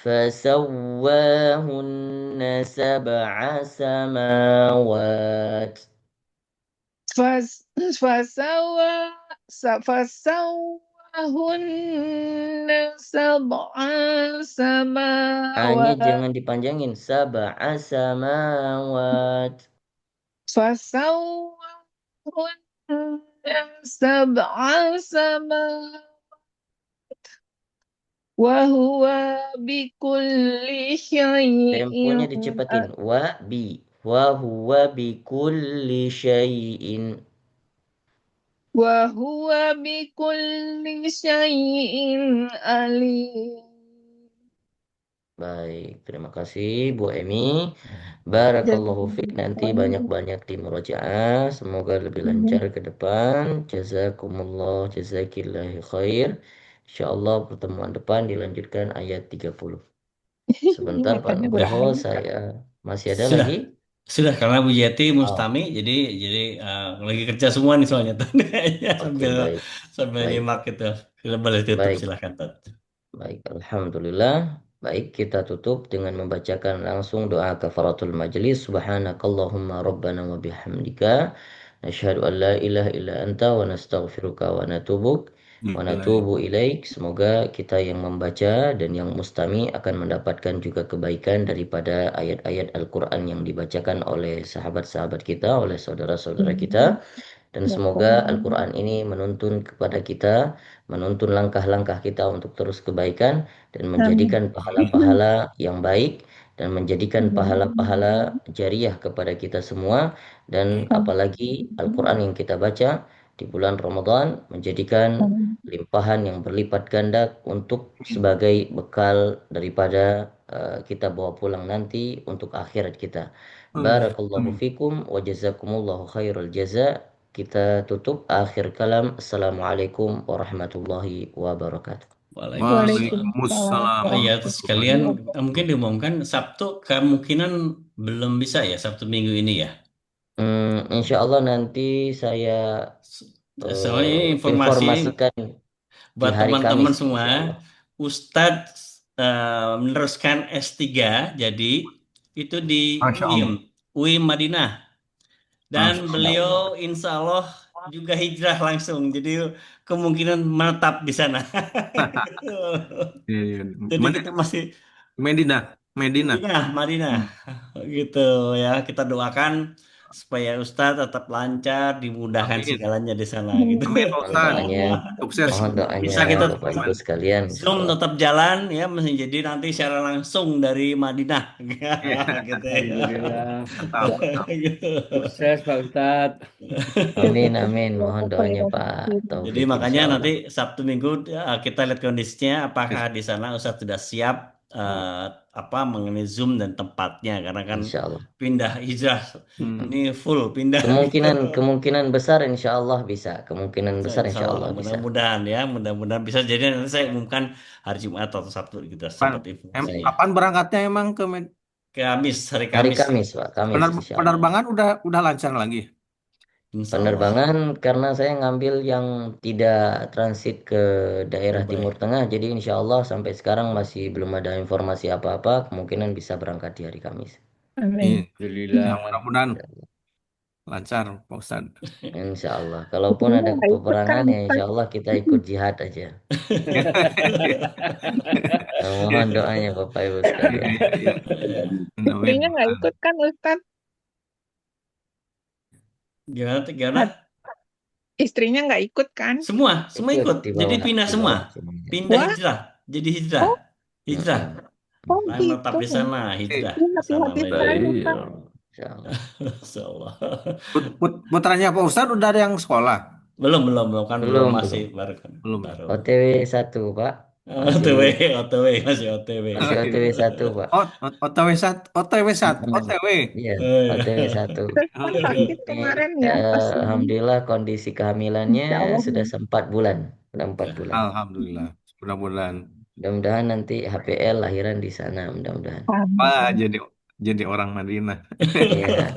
Fasawwahunna sab'a samawat.
Fasawwahunna sab'a
A-nya
samawat
jangan dipanjangin. Sab'a samawat.
fasawwahunna sab'a samawat wa huwa bikulli
Temponya
syai'in
dicepetin. Wa huwa bi kulli syai'in.
wa huwa bikulli syai'in alim.
Baik, terima kasih Bu Emi. Barakallahu fiik. Nanti banyak-banyak di murojaah. Semoga lebih lancar ke depan. Jazakumullah, jazakillahi khair. Insyaallah pertemuan depan dilanjutkan ayat 30. Sebentar Pak
Makanya udah
Nugroho,
habis.
saya masih ada
Sudah.
lagi?
Sudah karena Bu Yati
Oh,
Mustami jadi lagi kerja semua nih soalnya tuh kayaknya
oke, baik.
sambil
Baik.
nyimak gitu. Sudah boleh tutup
Baik.
silakan Tat.
Baik, alhamdulillah. Baik, kita tutup dengan membacakan langsung doa kafaratul majlis. Subhanakallahumma rabbana wa bihamdika. Nasyhadu an la ilaha illa anta wa nastaghfiruka wa natubu ilaik. Semoga kita yang membaca dan yang mustami akan mendapatkan juga kebaikan daripada ayat-ayat Al-Quran yang dibacakan oleh sahabat-sahabat kita, oleh saudara-saudara kita. Dan semoga Al-Quran ini menuntun kepada kita, menuntun langkah-langkah kita untuk terus kebaikan dan menjadikan pahala-pahala yang baik dan menjadikan pahala-pahala jariah kepada kita semua. Dan apalagi Al-Quran yang kita baca di bulan Ramadan menjadikan limpahan yang berlipat ganda untuk sebagai bekal daripada kita bawa pulang nanti untuk akhirat kita. Barakallahu fikum wa jazakumullahu khairul jaza. Kita tutup akhir kalam. Assalamualaikum warahmatullahi wabarakatuh.
Waalaikumsalam.
Oh iya, terus sekalian mungkin diumumkan Sabtu kemungkinan belum bisa ya Sabtu minggu ini ya.
Insya Allah nanti saya
Soalnya ini informasi
informasikan di
buat
hari
teman-teman
Kamis.
semua, Ustadz meneruskan S3, jadi itu di
Masya Allah.
UIM Madinah. Dan
Masya
beliau insya Allah juga hijrah langsung, jadi kemungkinan menetap di sana.
Iya, iya.
Jadi
Mana?
kita masih
Medina.
Madinah, gitu ya. Kita doakan supaya Ustadz tetap lancar, dimudahkan
Amin.
segalanya di sana, gitu.
Amin,
Mohon
Ustaz.
doanya,
Sukses.
mohon doanya
Bisa kita
Bapak Ibu sekalian. insya
Zoom
Allah.
tetap jalan ya, jadi nanti secara langsung dari Madinah, gitu ya.
Alhamdulillah.
Mantap.
Gitu.
Sukses Pak Ustadz.
Amin, amin. Mohon doanya Pak Taufik.
Jadi makanya
insya Allah.
nanti Sabtu Minggu kita lihat kondisinya apakah di sana Ustadz sudah siap mengenai Zoom dan tempatnya, karena kan
Insya Allah.
pindah hijrah ini full pindah.
Kemungkinan besar insya Allah bisa. Kemungkinan besar insya Allah bisa.
Mudah-mudahan bisa. Jadi nanti saya umumkan hari Jumat atau Sabtu kita sempat informasi.
Kapan berangkatnya emang ke
hari
Hari
Kamis.
Kamis, Pak. Kamis insya Allah.
penerbangan udah lancar lagi?
Insya Allah.
Penerbangan karena saya ngambil yang tidak transit ke daerah
Baik.
Timur Tengah, jadi insya Allah sampai sekarang masih belum ada informasi apa-apa. Kemungkinan bisa berangkat di hari Kamis.
Amin.
Alhamdulillah.
Ya, mudah-mudahan lancar Pak Ustadz.
Insya Allah. Kalaupun
Istrinya
ada
nggak ikut kan,
peperangan ya
Ustaz?
insya Allah kita ikut jihad aja. Mohon doanya Bapak Ibu sekalian.
Iya, iya. Amin.
Istrinya nggak ikut kan, Ustaz?
Gimana?
Istrinya nggak ikut kan?
Semua ikut.
di
Jadi
bawah,
pindah
di
semua.
bawah semuanya.
Pindah
Wah.
hijrah. Jadi hijrah.
Oh.
Hijrah.
Oh
Menetap di
gitu.
sana, hijrah.
Iya,
Sana
hati-hati
lagi.
sekali,
Baik.
Ustaz.
Insya Allah.
Insya Allah.
Putranya Pak Ustadz udah ada yang sekolah?
Belum kan belum
Belum,
masih baru kan.
Belum.
Baru.
OTW 1 Pak.
OTW masih OTW.
Masih OTW 1 Pak.
Oh, OTW 1. OTW.
Iya,
Eh.
OTW 1.
Kan sakit kemarin ya, pas ini.
Alhamdulillah kondisi kehamilannya
Insya Allah.
sudah 4 bulan. Sudah 4 bulan.
Alhamdulillah. Mudah-mudahan.
Mudah-mudahan nanti HPL lahiran di sana, mudah-mudahan.
Wah, jadi orang Madinah.
Iya.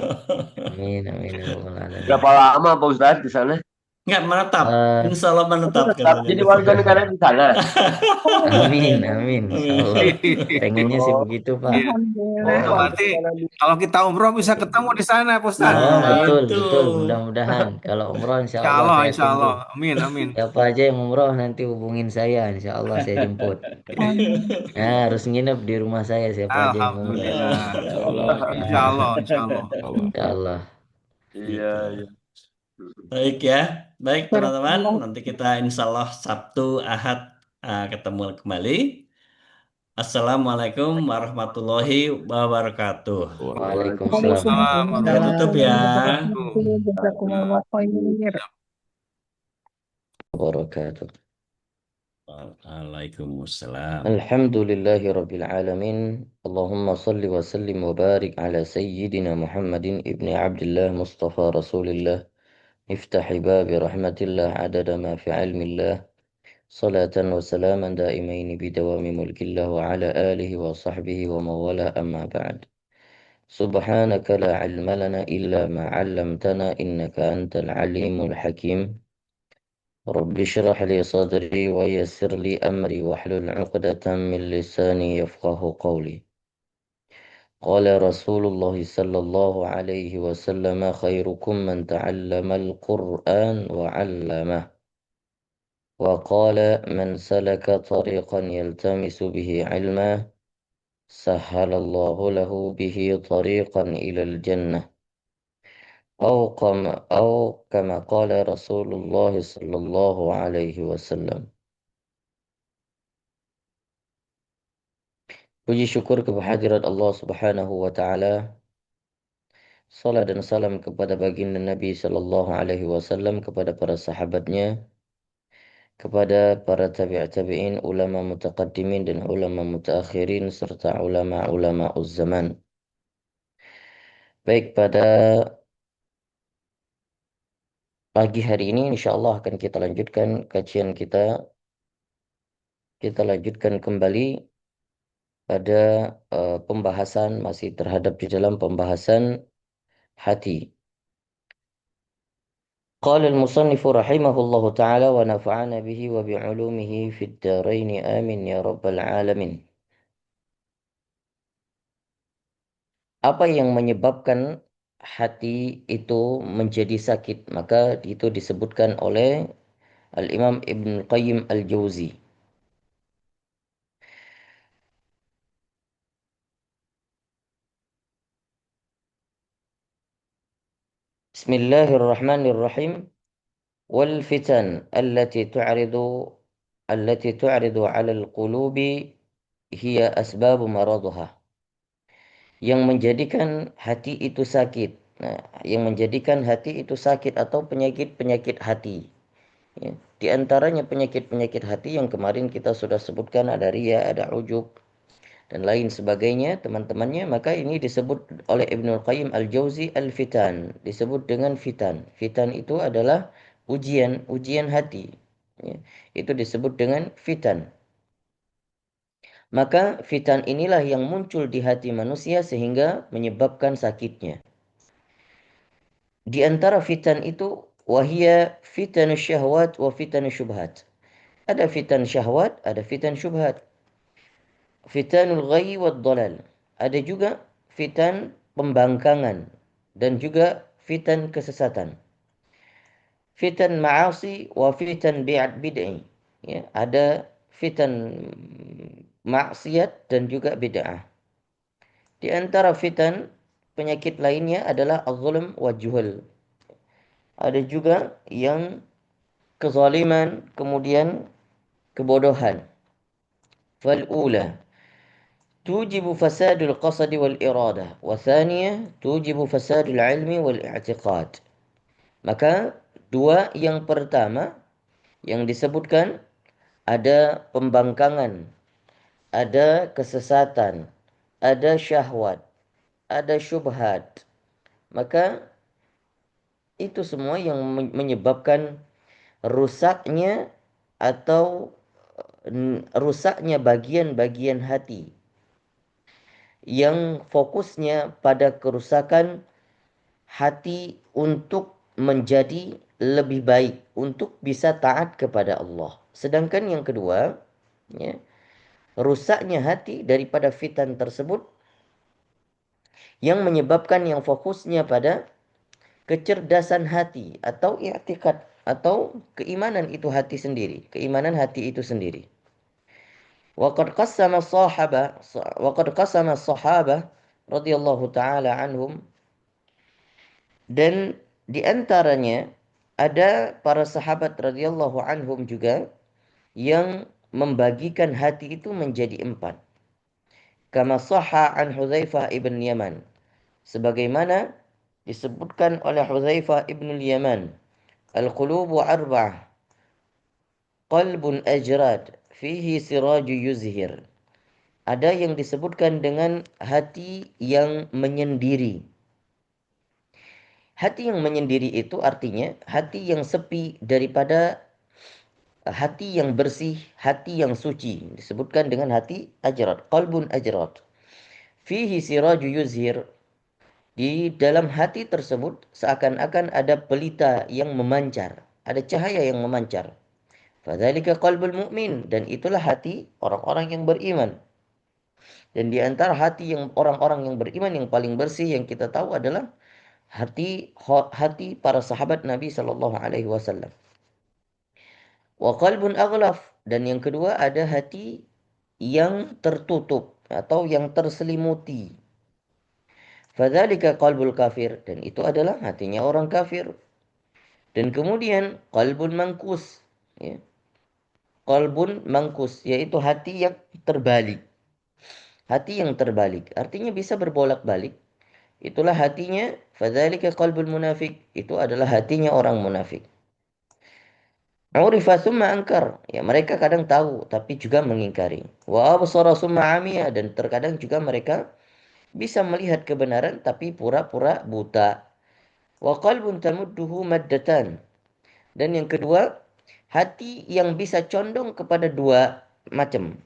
Amin, amin. Ya Rabbal Alamin.
Berapa lama Pak Ustadz di sana?
Enggak menetap.
Eh,
Insya Allah menetap
Tetap
katanya.
jadi warga negara di sana.
Amin, amin. Insya Allah. Pengennya sih begitu, Pak.
Alhamdulillah.
Oh, berarti kalau kita umroh bisa ketemu di sana, Pak Ustadz.
Oh, betul,
itu.
betul. Mudah-mudahan. Kalau umroh insya
Insya
Allah
Allah,
saya
insya Allah.
tunggu.
Amin, amin.
Siapa aja yang umroh nanti hubungin saya. Insya Allah saya jemput.
Amin.
Nah, harus nginep di rumah saya siapa aja yang umroh.
Alhamdulillah.
Insya Allah.
Insya Allah, insya Allah.
Insya Allah.
Iya, iya.
Baik ya. Baik teman-teman.
Barakallah.
Nanti kita insya Allah Sabtu, Ahad ketemu kembali. Assalamualaikum warahmatullahi wabarakatuh.
Waalaikumsalam.
Saya tutup ya.
Jazakumullah khair.
Wabarakatuh.
Waalaikumsalam.
Alhamdulillahi Rabbil Alamin. Allahumma salli wa sallim wa barik ala Sayyidina Muhammadin ibni Abdullah Mustafa Rasulillah. Iftahi babi rahmatillah adada ma fi ilmillah. Salatan wa salaman daimaini bidawami mulkillah wa ala alihi wa sahbihi wa mawala amma ba'd. Subhanaka la ilma lana illa ma 'allamtana innaka antal alimul hakim. رب اشرح لي صدري ويسر لي أمري واحلل عقدة من لساني يفقه قولي. قال رسول الله صلى الله عليه وسلم خيركم من تعلم القرآن وعلمه. وقال من سلك طريقا يلتمس به علما سهل الله له به طريقا إلى الجنة. أو كما قال رسول الله صلى الله عليه وسلم. Puji syukur kehadirat Allah Subhanahu wa taala. Salat dan salam kepada baginda Nabi sallallahu alaihi wasallam, kepada para sahabatnya, kepada para tabi'in, ulama mutaqaddimin dan ulama mutaakhirin serta ulama-ulama zaman. Baik, pada pagi hari ini insyaallah akan kita lanjutkan kajian kita. Kita lanjutkan kembali pada pembahasan, masih terhadap di dalam pembahasan hati. Qala al-musannif rahimahullahu ta'ala wa nafa'ana bihi wa bi'ulumihi fid darain amin ya rabbal alamin. Apa yang menyebabkan hati itu menjadi sakit? Maka itu disebutkan oleh Al-Imam Ibn Qayyim Al-Jauzi. Bismillahirrahmanirrahim. Wal fitan allati tu'ridu 'ala al-qulubi hiya asbab maradha. Yang menjadikan hati itu sakit. Nah, yang menjadikan hati itu sakit atau penyakit-penyakit hati. Ya. Di antaranya penyakit-penyakit hati yang kemarin kita sudah sebutkan, ada riya, ada ujub, dan lain sebagainya, teman-temannya. Maka ini disebut oleh Ibnul Qayyim Al-Jauzi al-fitan. Disebut dengan fitan. Fitan itu adalah ujian hati. Ya. Itu disebut dengan fitan. Maka fitan inilah yang muncul di hati manusia sehingga menyebabkan sakitnya. Di antara fitan itu, wahia fitan syahwat wa fitan syubhat. Ada fitan syahwat, ada fitan syubhat. Fitanul ghayyi wad dalal. Ada juga fitan pembangkangan dan juga fitan kesesatan. Fitan ma'asi wa fitan bid'ah. Ya, ada fitan maksiat dan juga bid'ah. Di antara fitan penyakit lainnya adalah az-zulm wa juhul. Ada juga yang kezaliman, kemudian kebodohan. Fal-ula tujibu fasadul qasad wal iradah, wa thaniyah tujibu fasadul ilmi wal i'tiqad. Maka dua yang pertama yang disebutkan ada pembangkangan, ada kesesatan, ada syahwat, ada syubhat. Maka itu semua yang menyebabkan rusaknya atau rusaknya bagian-bagian hati yang fokusnya pada kerusakan hati untuk menjadi lebih baik, untuk bisa taat kepada Allah. Sedangkan yang kedua, ya, rusaknya hati daripada fitan tersebut yang menyebabkan yang fokusnya pada kecerdasan hati atau i'tikad atau keimanan itu hati sendiri, keimanan hati itu sendiri. Waqad qassama as-sahabah radhiyallahu taala anhum, dan di antaranya ada para sahabat radhiyallahu anhum juga yang membagikan hati itu menjadi 4. Kama sahha an Hudzaifah ibn Yaman, sebagaimana disebutkan oleh Hudzaifah ibn Yaman, al-qulubu arba'ah, qalbun ajrad, fihi siraju yuzhir. Ada yang disebutkan dengan hati yang menyendiri. Hati yang menyendiri itu artinya hati yang sepi daripada hati yang bersih, hati yang suci. Disebutkan dengan hati ajrad, qalbun ajrad. Fihi siraju yuzhir. Di dalam hati tersebut seakan-akan ada pelita yang memancar, ada cahaya yang memancar. Fadzalika qalbul mu'min, dan itulah hati orang-orang yang beriman. Dan di antara hati yang orang-orang yang beriman yang paling bersih yang kita tahu adalah hati para sahabat Nabi sallallahu alaihi wasallam. Wa qalbun aghlaf, dan yang kedua ada hati yang tertutup atau yang terselimuti. Fadzalika qalbul kafir, dan itu adalah hatinya orang kafir. Dan kemudian qalbun mangkus, ya. Qalbun mangkus, yaitu hati yang terbalik. Hati yang terbalik artinya bisa berbolak-balik. Itulah hatinya. Fadzalika qalbul munafik, itu adalah hatinya orang munafik. Urifa summa angkar, ya mereka kadang tahu tapi juga mengingkari. Wa absara summa amiya, dan terkadang juga mereka bisa melihat kebenaran tapi pura-pura buta. Wa qalbun tamudduhu maddatan, dan yang kedua hati yang bisa condong kepada dua macam.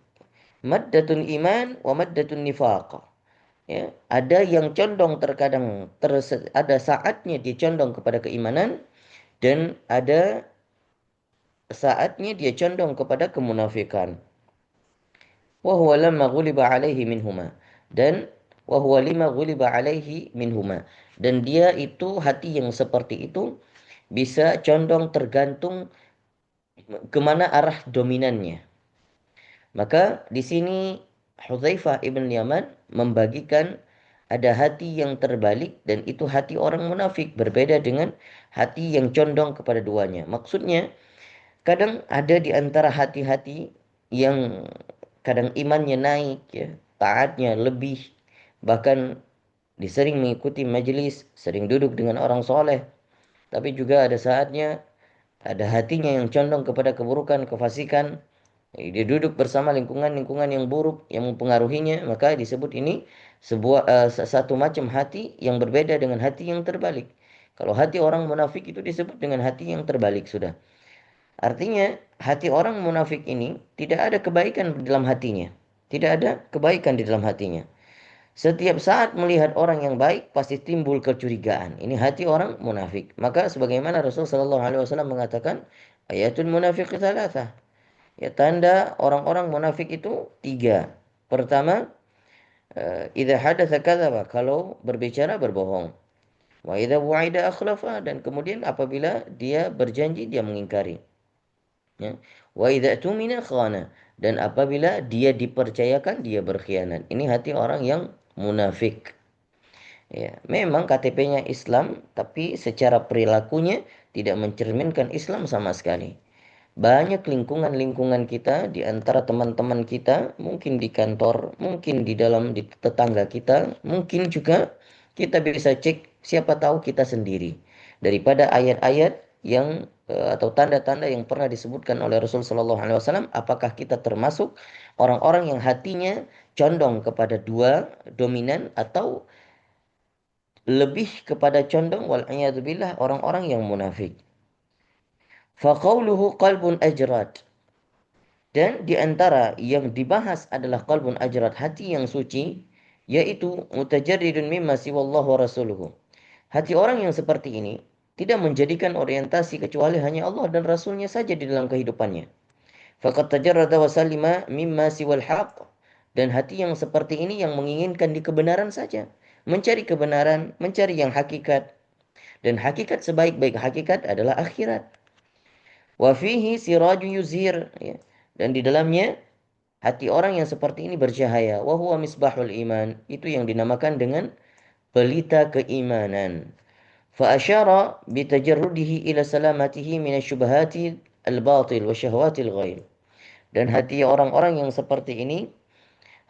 Maddatun iman wa maddatun nifaq. Ya, ada yang condong terkadang ada saatnya dia condong kepada keimanan, dan ada saatnya dia condong kepada kemunafikan. Wa huwa lamma ghuliba alaihi minhuma, dan wa huwa lima ghuliba alaihi minhuma, dan dia itu hati yang seperti itu bisa condong tergantung kemana arah dominannya. Maka di sini Hudzaifah ibn Yaman membagikan ada hati yang terbalik, dan itu hati orang munafik, berbeda dengan hati yang condong kepada duanya. Maksudnya kadang ada di antara hati-hati yang kadang imannya naik, ya, taatnya lebih, bahkan disering mengikuti majelis, sering duduk dengan orang soleh, tapi juga ada saatnya ada hatinya yang condong kepada keburukan, kefasikan. Dia duduk bersama lingkungan-lingkungan yang buruk yang mempengaruhinya, maka disebut ini satu macam hati yang berbeda dengan hati yang terbalik. Kalau hati orang munafik itu disebut dengan hati yang terbalik sudah. Artinya hati orang munafik ini tidak ada kebaikan di dalam hatinya. Tidak ada kebaikan di dalam hatinya. Setiap saat melihat orang yang baik pasti timbul kecurigaan. Ini hati orang munafik. Maka sebagaimana Rasulullah SAW mengatakan, ayatul munafiq tsalatsa. Ya, tanda orang-orang munafik itu 3. Pertama, idza hadatsa kadzaba, kalau berbicara berbohong. Wa idza wu'ida akhlafa, dan kemudian apabila dia berjanji dia mengingkari. Ya. Wa idza tumina khana, dan apabila dia dipercayakan dia berkhianat. Ini hati orang yang munafik. Ya, memang KTP-nya Islam, tapi secara perilakunya tidak mencerminkan Islam sama sekali. Banyak lingkungan-lingkungan kita, di antara teman-teman kita, mungkin di kantor, mungkin di tetangga kita, mungkin juga kita bisa cek, siapa tahu kita sendiri. Daripada ayat-ayat yang atau tanda-tanda yang pernah disebutkan oleh Rasul Shallallahu Alaihi Wasallam, apakah kita termasuk orang-orang yang hatinya condong kepada dua dominan, atau lebih kepada condong wal'iyadzubillah orang-orang yang munafik. Faqauluhu qalbun ajrad, dan di antara yang dibahas adalah qalbun ajrad, hati yang suci, yaitu mutajarridun mimma siwallahu wa rasuluhu. Hati orang yang seperti ini tidak menjadikan orientasi kecuali hanya Allah dan Rasulnya saja di dalam kehidupannya. Faqad tajarrada wa salima mimma siwal haqq, dan hati yang seperti ini yang menginginkan di kebenaran saja, mencari kebenaran, mencari yang hakikat, dan hakikat sebaik-baik hakikat adalah akhirat. Wa fihi siraju yuzhir, ya. Dan di dalamnya hati orang yang seperti ini bercahaya. Wa huwa misbahul iman, itu yang dinamakan dengan pelita keimanan. Fa asyara bi tajarrudihi ila salamatihi minasyubhati al-batil wa syahwatil ghair. Dan hati orang-orang yang seperti ini,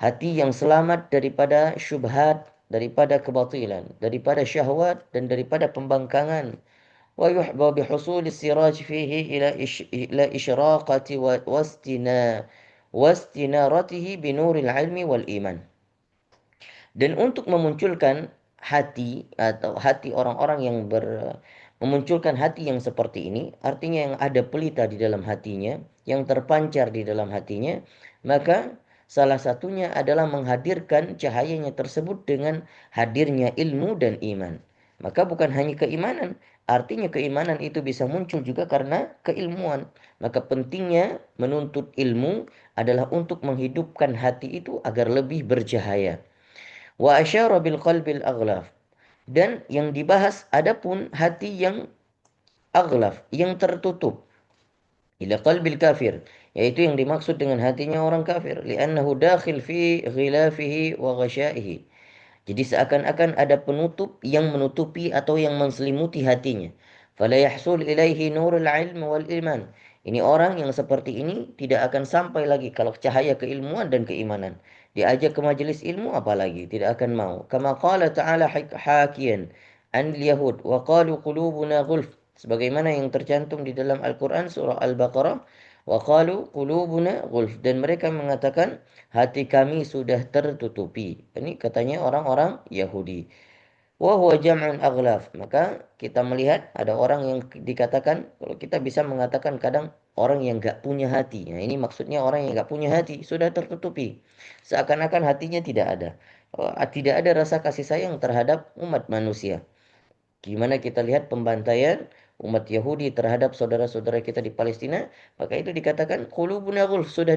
hati yang selamat daripada syubhat, daripada kebatilan, daripada syahwat, dan daripada pembangkangan. Wa yuhba bihusuli siraj fihi ila isyraqati wastinaratihi binuril ilmi wal iman. Dan untuk memunculkan hati atau hati orang-orang yang memunculkan hati yang seperti ini, artinya yang ada pelita di dalam hatinya, yang terpancar di dalam hatinya, maka salah satunya adalah menghadirkan cahayanya tersebut dengan hadirnya ilmu dan iman. Maka bukan hanya keimanan, artinya keimanan itu bisa muncul juga karena keilmuan. Maka pentingnya menuntut ilmu adalah untuk menghidupkan hati itu agar lebih bercahaya. Wa asyara bil qalbil aghlaf, dan yang dibahas adapun hati yang aghlaf, yang tertutup, ila qalbil kafir, yaitu yang dimaksud dengan hatinya orang kafir, li'annahu dakhil fi ghilafihi wa ghashaihi. Jadi seakan-akan ada penutup yang menutupi atau yang menselimuti hatinya. Fala yahsul ilaihi nurul ilm wal iman. Ini orang yang seperti ini tidak akan sampai lagi kalau cahaya keilmuan dan keimanan. Diajak ke majelis ilmu apalagi tidak akan mau. Kama qala ta'ala hakiyan an yahud wa qalu qulubuna ghulf. Sebagaimana yang tercantum di dalam Al-Quran surah Al-Baqarah. Wa qalu qulubuna ghulf, dan mereka mengatakan hati kami sudah tertutupi. Ini katanya orang-orang Yahudi. Wa huwa jam'un aghlaf. Maka kita melihat ada orang yang dikatakan, kalau kita bisa mengatakan kadang orang yang enggak punya hati. Nah, ini maksudnya orang yang enggak punya hati, sudah tertutupi. Seakan-akan hatinya tidak ada. Tidak ada rasa kasih sayang terhadap umat manusia. Gimana kita lihat pembantaian umat Yahudi terhadap saudara-saudara kita di Palestina, maka itu dikatakan qulubuna ghulf, sudah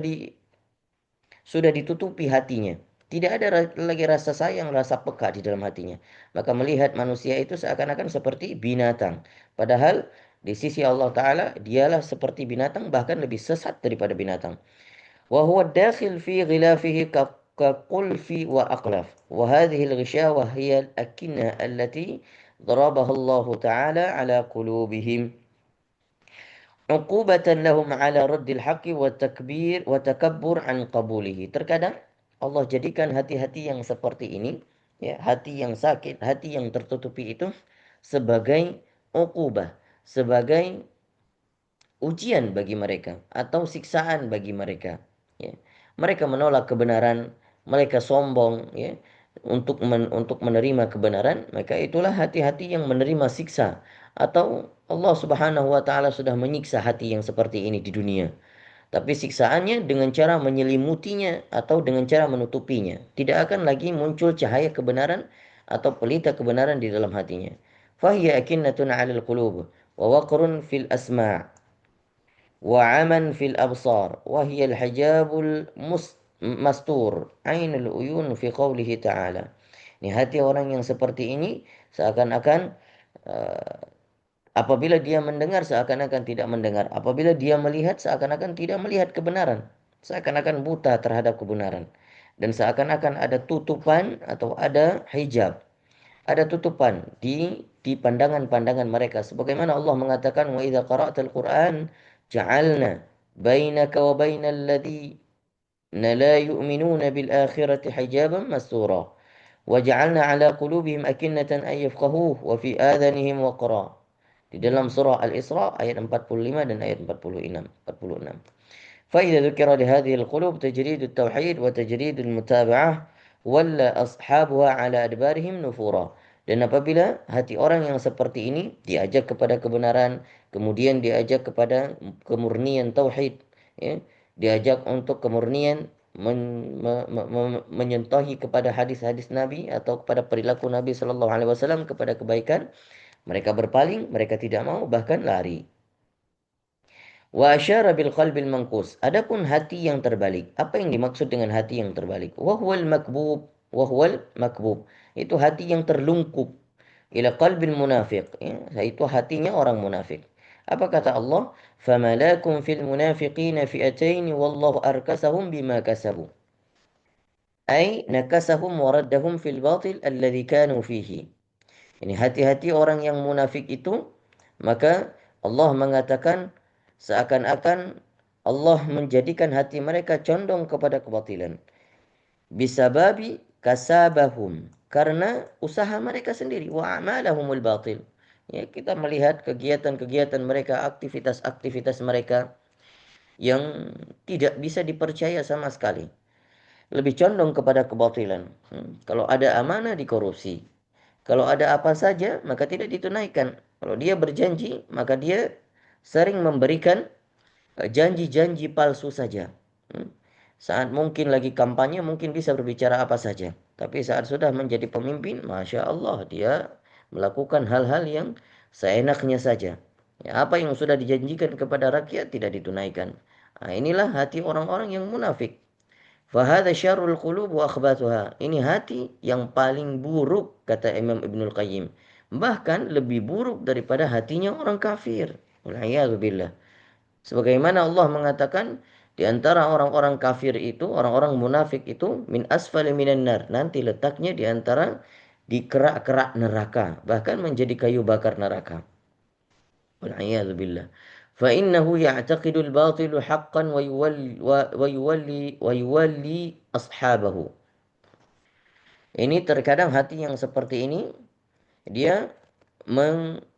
ditutupi hatinya. Tidak ada lagi rasa sayang, rasa peka di dalam hatinya. Maka melihat manusia itu seakan-akan seperti binatang. Padahal di sisi Allah Ta'ala dialah seperti binatang, bahkan lebih sesat daripada binatang. Wa huwa dakhil fi ghilafihi ka qulfi wa aqlaf. Wa hadhihi al-ghishawa hiya al-akinna allati ضربها الله تعالى على قلوبهم عقوبة لهم على رد الحق وتكبر عن قبوله. Terkadang Allah jadikan hati-hati yang seperti ini, ya, hati yang sakit, hati yang tertutupi itu sebagai uqubah, sebagai ujian bagi mereka atau siksaan bagi mereka. Ya. Mereka menolak kebenaran, mereka sombong, ya, untuk menerima kebenaran, maka itulah hati-hati yang menerima siksa, atau Allah Subhanahu wa taala sudah menyiksa hati yang seperti ini di dunia. Tapi siksaannya dengan cara menyelimutinya atau dengan cara menutupinya. Tidak akan lagi muncul cahaya kebenaran atau pelita kebenaran di dalam hatinya. Fahiya akinnatun 'alal qulub wa waqrun fil asma' wa 'aman fil absar wa hiya al-hijabul mastur. Ainul uyun fi qawlihi ta'ala. Ini hati orang yang seperti ini seakan-akan apabila dia mendengar seakan-akan tidak mendengar. Apabila dia melihat seakan-akan tidak melihat kebenaran. Seakan-akan buta terhadap kebenaran. Dan seakan-akan ada tutupan atau ada hijab. Ada tutupan di pandangan-pandangan mereka. Sebagaimana Allah mengatakan, wa idza qara'tal Qur'an ja'alna bainaka wa bainal ladzina la yu'minuna bil akhirati hijaban mastura. Wa ja'alna 'ala qulubihim akinnatan ay yafqahuhu wa fi adhanihim waqra. Di dalam surah Al-Isra ayat 45 dan ayat 46. فإذا ذكر لهذه القلوب تجريد التوحيد وتجريد المتابعة ولا أصحابها على أدبارهم نفورا. Dan apabila hati orang yang seperti ini diajak kepada kebenaran, kemudian diajak kepada kemurnian tauhid, ya, diajak untuk kemurnian menyentuhi kepada hadis-hadis Nabi atau kepada perilaku Nabi Sallallahu Alaihi Wasallam, kepada kebaikan, mereka berpaling, mereka tidak mau, bahkan lari. Wa asyara bil qalbil manqus. Adapun hati yang terbalik. Apa yang dimaksud dengan hati yang terbalik? Wahwal makbub. Itu hati yang terlungkup. Ila qalbil munafiq. Ya, itu hatinya orang munafik. Apa kata Allah? Famalakum fil munafiqina fi'ataini wallahu arkasahum bima kasabu. Ay nakasahum waraddahum fil batil alladhi kanu fihi. Ini hati-hati orang yang munafik itu, maka Allah mengatakan seakan-akan Allah menjadikan hati mereka condong kepada kebatilan. Bisababi kasabahum, karena usaha mereka sendiri. Wa amalahumul batil. Ya, kita melihat kegiatan-kegiatan mereka, aktivitas-aktivitas mereka yang tidak bisa dipercaya sama sekali. Lebih condong kepada kebatilan. Kalau ada amanah dikorupsi. Kalau ada apa saja maka tidak ditunaikan. Kalau dia berjanji maka dia sering memberikan janji-janji palsu saja. Saat mungkin lagi kampanye mungkin bisa berbicara apa saja. Tapi saat sudah menjadi pemimpin, Masya Allah, dia melakukan hal-hal yang seenaknya saja. Ya, apa yang sudah dijanjikan kepada rakyat tidak ditunaikan. Nah, inilah hati orang-orang yang munafik. Fahadha syarrul qulub wa akhbatuha. Ini hati yang paling buruk, kata Imam Ibnul Qayyim. Bahkan lebih buruk daripada hatinya orang kafir. Wal'iyadzubillah. Sebagaimana Allah mengatakan, di antara orang-orang kafir itu, orang-orang munafik itu, min asfali minan nar. Nanti letaknya di antara di kerak-kerak neraka. Bahkan menjadi kayu bakar neraka. Wal'iyadzubillah. فإنه يعتقد الباطل حقا ويولي أصحابه. Ini terkadang hati yang seperti ini dia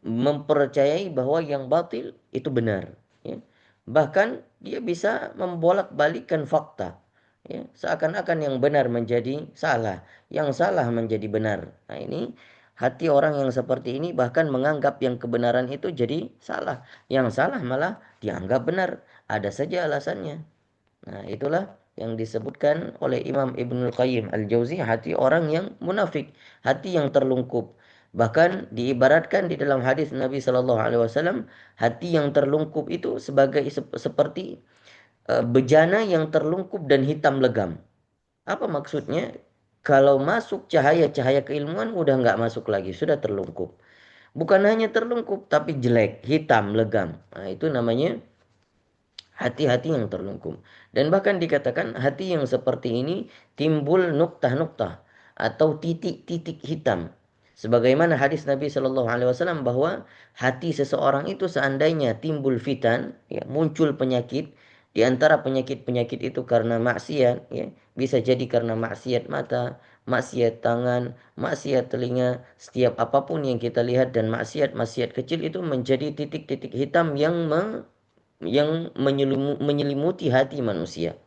mempercayai bahwa yang batil itu benar, ya. Bahkan dia bisa membolak-balikkan fakta, ya. Seakan-akan yang benar menjadi salah, yang salah menjadi benar. Nah, ini hati orang yang seperti ini bahkan menganggap yang kebenaran itu jadi salah. Yang salah malah dianggap benar. Ada saja alasannya. Nah, itulah yang disebutkan oleh Imam Ibnul Qayyim Al-Jauzi, hati orang yang munafik, hati yang terlungkup. Bahkan diibaratkan di dalam hadis Nabi Sallallahu Alaihi Wasallam, hati yang terlungkup itu seperti bejana yang terlungkup dan hitam legam. Apa maksudnya? Kalau masuk cahaya-cahaya keilmuan udah nggak masuk lagi, sudah terlungkup. Bukan hanya terlungkup, tapi jelek, hitam, legam. Nah, itu namanya hati-hati yang terlungkup. Dan bahkan dikatakan hati yang seperti ini timbul nuktah-nuktah atau titik-titik hitam. Sebagaimana hadis Nabi Shallallahu Alaihi Wasallam bahwa hati seseorang itu seandainya timbul fitan, ya, muncul penyakit. Di antara penyakit-penyakit itu karena maksiat, ya, bisa jadi karena maksiat mata, maksiat tangan, maksiat telinga, setiap apapun yang kita lihat dan maksiat kecil itu menjadi titik-titik hitam yang menyelimuti hati manusia.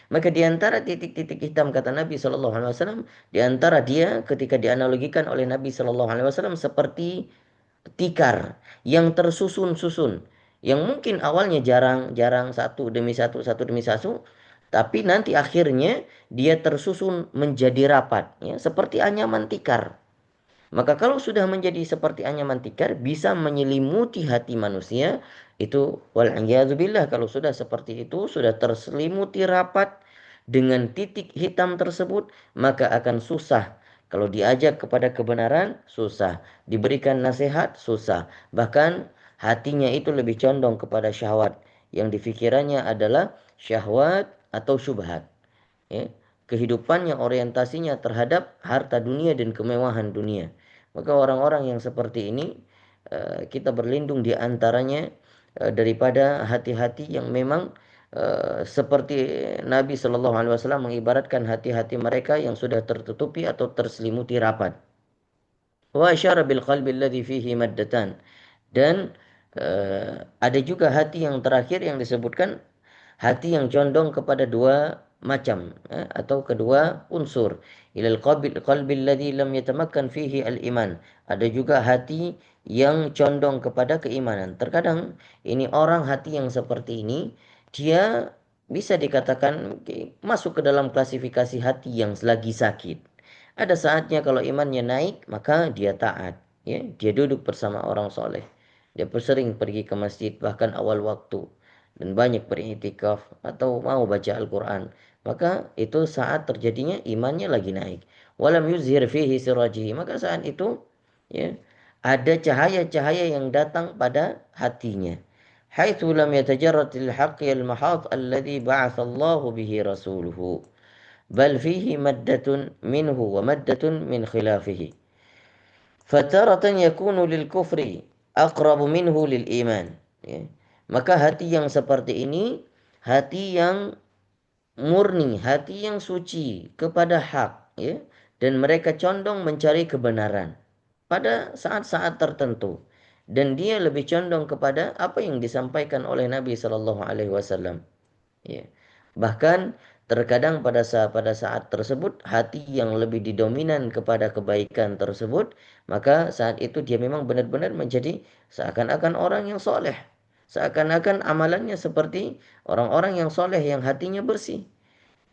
Maka di antara titik-titik hitam, kata Nabi Shallallahu Alaihi Wasallam, di antara dia ketika dianalogikan oleh Nabi Shallallahu Alaihi Wasallam seperti tikar yang tersusun-susun, yang mungkin awalnya jarang satu demi satu, tapi nanti akhirnya dia tersusun menjadi rapat, ya, seperti anyaman tikar. Maka kalau sudah menjadi seperti anyaman tikar, bisa menyelimuti hati manusia. Itu wal'iyadzubillah, kalau sudah seperti itu, sudah terselimuti rapat dengan titik hitam tersebut, maka akan susah. Kalau diajak kepada kebenaran, susah. Diberikan nasihat, susah. Bahkan hatinya itu lebih condong kepada syahwat. Yang difikirannya adalah syahwat atau syubhat. Ya. Kehidupannya, orientasinya terhadap harta dunia dan kemewahan dunia. Maka orang-orang yang seperti ini, kita berlindung di antaranya daripada hati-hati yang memang seperti Nabi Shallallahu Alaihi Wasallam mengibaratkan hati-hati mereka yang sudah tertutupi atau terselimuti rapat. Wa asyara bil qalbi alladhi fihi maddatan. Dan ada juga hati yang terakhir yang disebutkan hati yang condong kepada dua macam atau kedua unsur. Ilal qalbi alladhi lam yatamakkan fihi al-iman. Ada juga hati yang condong kepada keimanan. Terkadang ini orang hati yang seperti ini dia bisa dikatakan masuk ke dalam klasifikasi hati yang lagi sakit. Ada saatnya kalau imannya naik maka dia taat, ya, dia duduk bersama orang soleh. Dia sering pergi ke masjid bahkan awal waktu dan banyak beriktikaf atau mau baca Al-Quran. Maka itu saat terjadinya imannya lagi naik. Walam yuzhir fihi sirajihi. Maka saat itu ya, ada cahaya-cahaya yang datang pada hatinya. Haitsu lam yatajarradil haqqi al-mahad alladhi ba'atsallahu bihi rasuluhu. Bal fihi maddatun minhu wa maddatun min khilafihi. Fataratan yakunu lil kufri aqrabu minhu lil iman. Ya. Maka hati yang seperti ini, hati yang murni, hati yang suci kepada hak, ya, dan mereka condong mencari kebenaran pada saat-saat tertentu, dan dia lebih condong kepada apa yang disampaikan oleh Nabi Shallallahu Alaihi Wasallam. Ya. Bahkan terkadang pada saat tersebut hati yang lebih didominan kepada kebaikan tersebut, maka saat itu dia memang benar-benar menjadi seakan-akan orang yang soleh. Seakan-akan amalannya seperti orang-orang yang soleh yang hatinya bersih.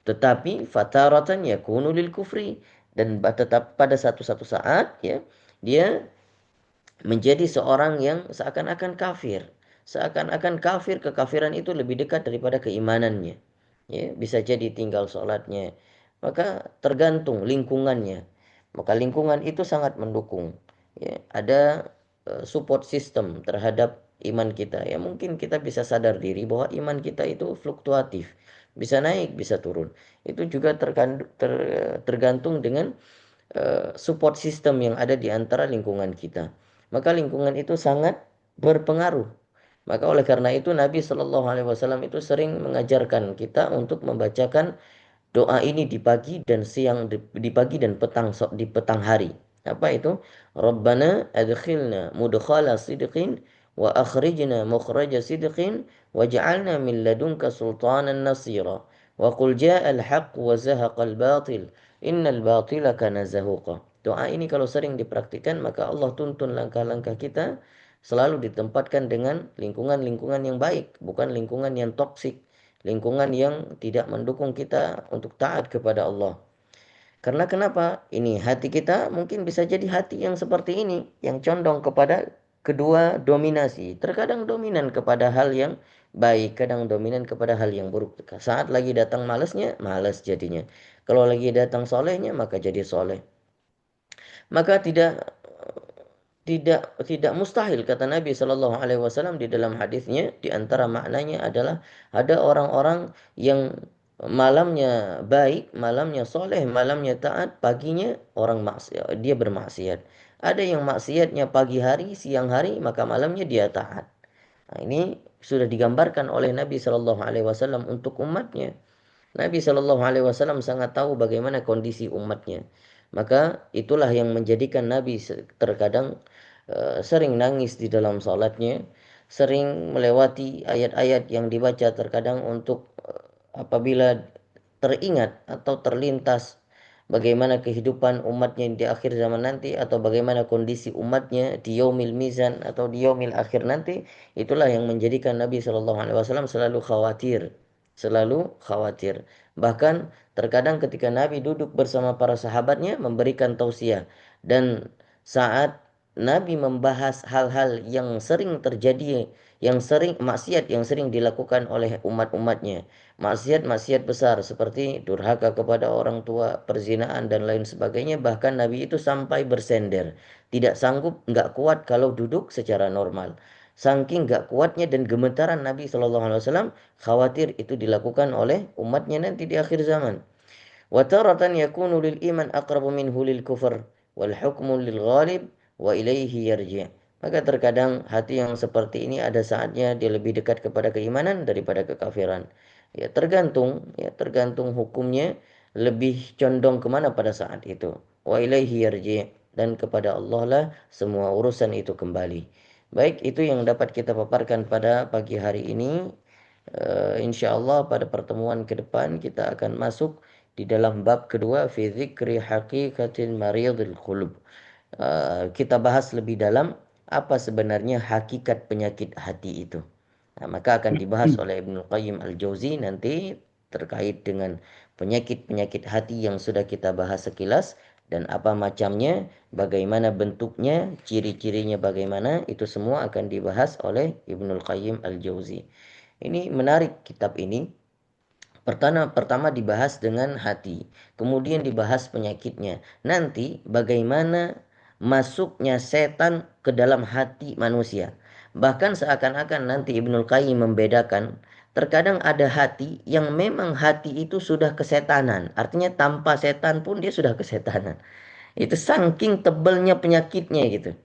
Tetapi fataratan yakunu lil kufri. Dan tetap pada satu saat ya dia menjadi seorang yang seakan-akan kafir. Seakan-akan kafir, kekafiran itu lebih dekat daripada keimanannya. Ya, bisa jadi tinggal sholatnya. Maka tergantung lingkungannya. Maka lingkungan itu sangat mendukung. Ya, ada support system terhadap iman kita. Ya mungkin kita bisa sadar diri bahwa iman kita itu fluktuatif. Bisa naik, bisa turun. Itu juga tergantung dengan support system yang ada di antara lingkungan kita. Maka lingkungan itu sangat berpengaruh. Maka oleh karena itu Nabi Shallallahu Alaihi Wasallam itu sering mengajarkan kita untuk membacakan doa ini di pagi dan siang, di pagi dan di petang hari. Apa itu? Rabbana adkhilna mudkhala sidqin wa akhrijna mukhraja sidqin waj'alna min ladunka sultanan nasira. Wa qul ja'al haqq wa zahaqal batil innal batila kana zahuqa. Doa ini kalau sering dipraktikkan maka Allah tuntun langkah-langkah kita selalu ditempatkan dengan lingkungan-lingkungan yang baik, bukan lingkungan yang toksik, lingkungan yang tidak mendukung kita untuk taat kepada Allah. Karena kenapa? Ini hati kita mungkin bisa jadi hati yang seperti ini, yang condong kepada kedua dominasi. Terkadang dominan kepada hal yang baik, kadang dominan kepada hal yang buruk. Saat lagi datang malasnya, malas jadinya. Kalau lagi datang solehnya, maka jadi soleh. Maka tidak mustahil kata Nabi Shallallahu Alaihi Wasallam di dalam hadisnya, di antara maknanya adalah ada orang-orang yang malamnya baik, malamnya soleh, malamnya taat, paginya orang maksiat, dia bermaksiat. Ada yang maksiatnya pagi hari, siang hari, maka malamnya dia taat. Nah, ini sudah digambarkan oleh Nabi Shallallahu Alaihi Wasallam untuk umatnya. Nabi Shallallahu Alaihi Wasallam sangat tahu bagaimana kondisi umatnya. Maka itulah yang menjadikan Nabi terkadang sering nangis di dalam salatnya, sering melewati ayat-ayat yang dibaca terkadang untuk apabila teringat atau terlintas bagaimana kehidupan umatnya di akhir zaman nanti atau bagaimana kondisi umatnya di yaumil mizan atau di yaumil akhir nanti, itulah yang menjadikan Nabi Shallallahu Alaihi Wasallam selalu khawatir. Bahkan terkadang ketika Nabi duduk bersama para sahabatnya memberikan tausiah, dan saat Nabi membahas hal-hal yang sering terjadi maksiat yang sering dilakukan oleh umat-umatnya. Maksiat-maksiat besar seperti durhaka kepada orang tua, perzinaan dan lain sebagainya. Bahkan Nabi itu sampai bersender. Tidak sanggup, nggak kuat kalau duduk secara normal. Saking nggak kuatnya dan gemetaran Nabi SAW, khawatir itu dilakukan oleh umatnya nanti di akhir zaman. وتارة يكون للإيمان أقرب منه للكفر والحكم للغالب وإليه يرجع. Maka terkadang hati yang seperti ini ada saatnya dia lebih dekat kepada keimanan daripada kekafiran. Ya tergantung hukumnya lebih condong kemana pada saat itu. Wa ilaihi yarji', dan kepada Allah lah semua urusan itu kembali. Baik, itu yang dapat kita paparkan pada pagi hari ini. Insya Allah pada pertemuan ke depan kita akan masuk di dalam bab kedua fi dzikri haqiqatil maridil qulub. Kita bahas lebih dalam apa sebenarnya hakikat penyakit hati itu. Nah, maka akan dibahas oleh Ibnu Qayyim Al-Jauzi nanti terkait dengan penyakit-penyakit hati yang sudah kita bahas sekilas dan apa macamnya, bagaimana bentuknya, ciri-cirinya bagaimana, itu semua akan dibahas oleh Ibnu Qayyim Al-Jauzi. Ini menarik kitab ini. Pertama dibahas dengan hati, kemudian dibahas penyakitnya. Nanti bagaimana masuknya setan ke dalam hati manusia. Bahkan seakan-akan nanti Ibnul Qayyim membedakan, terkadang ada hati yang memang hati itu sudah kesetanan. Artinya tanpa setan pun dia sudah kesetanan. Itu saking tebalnya penyakitnya gitu.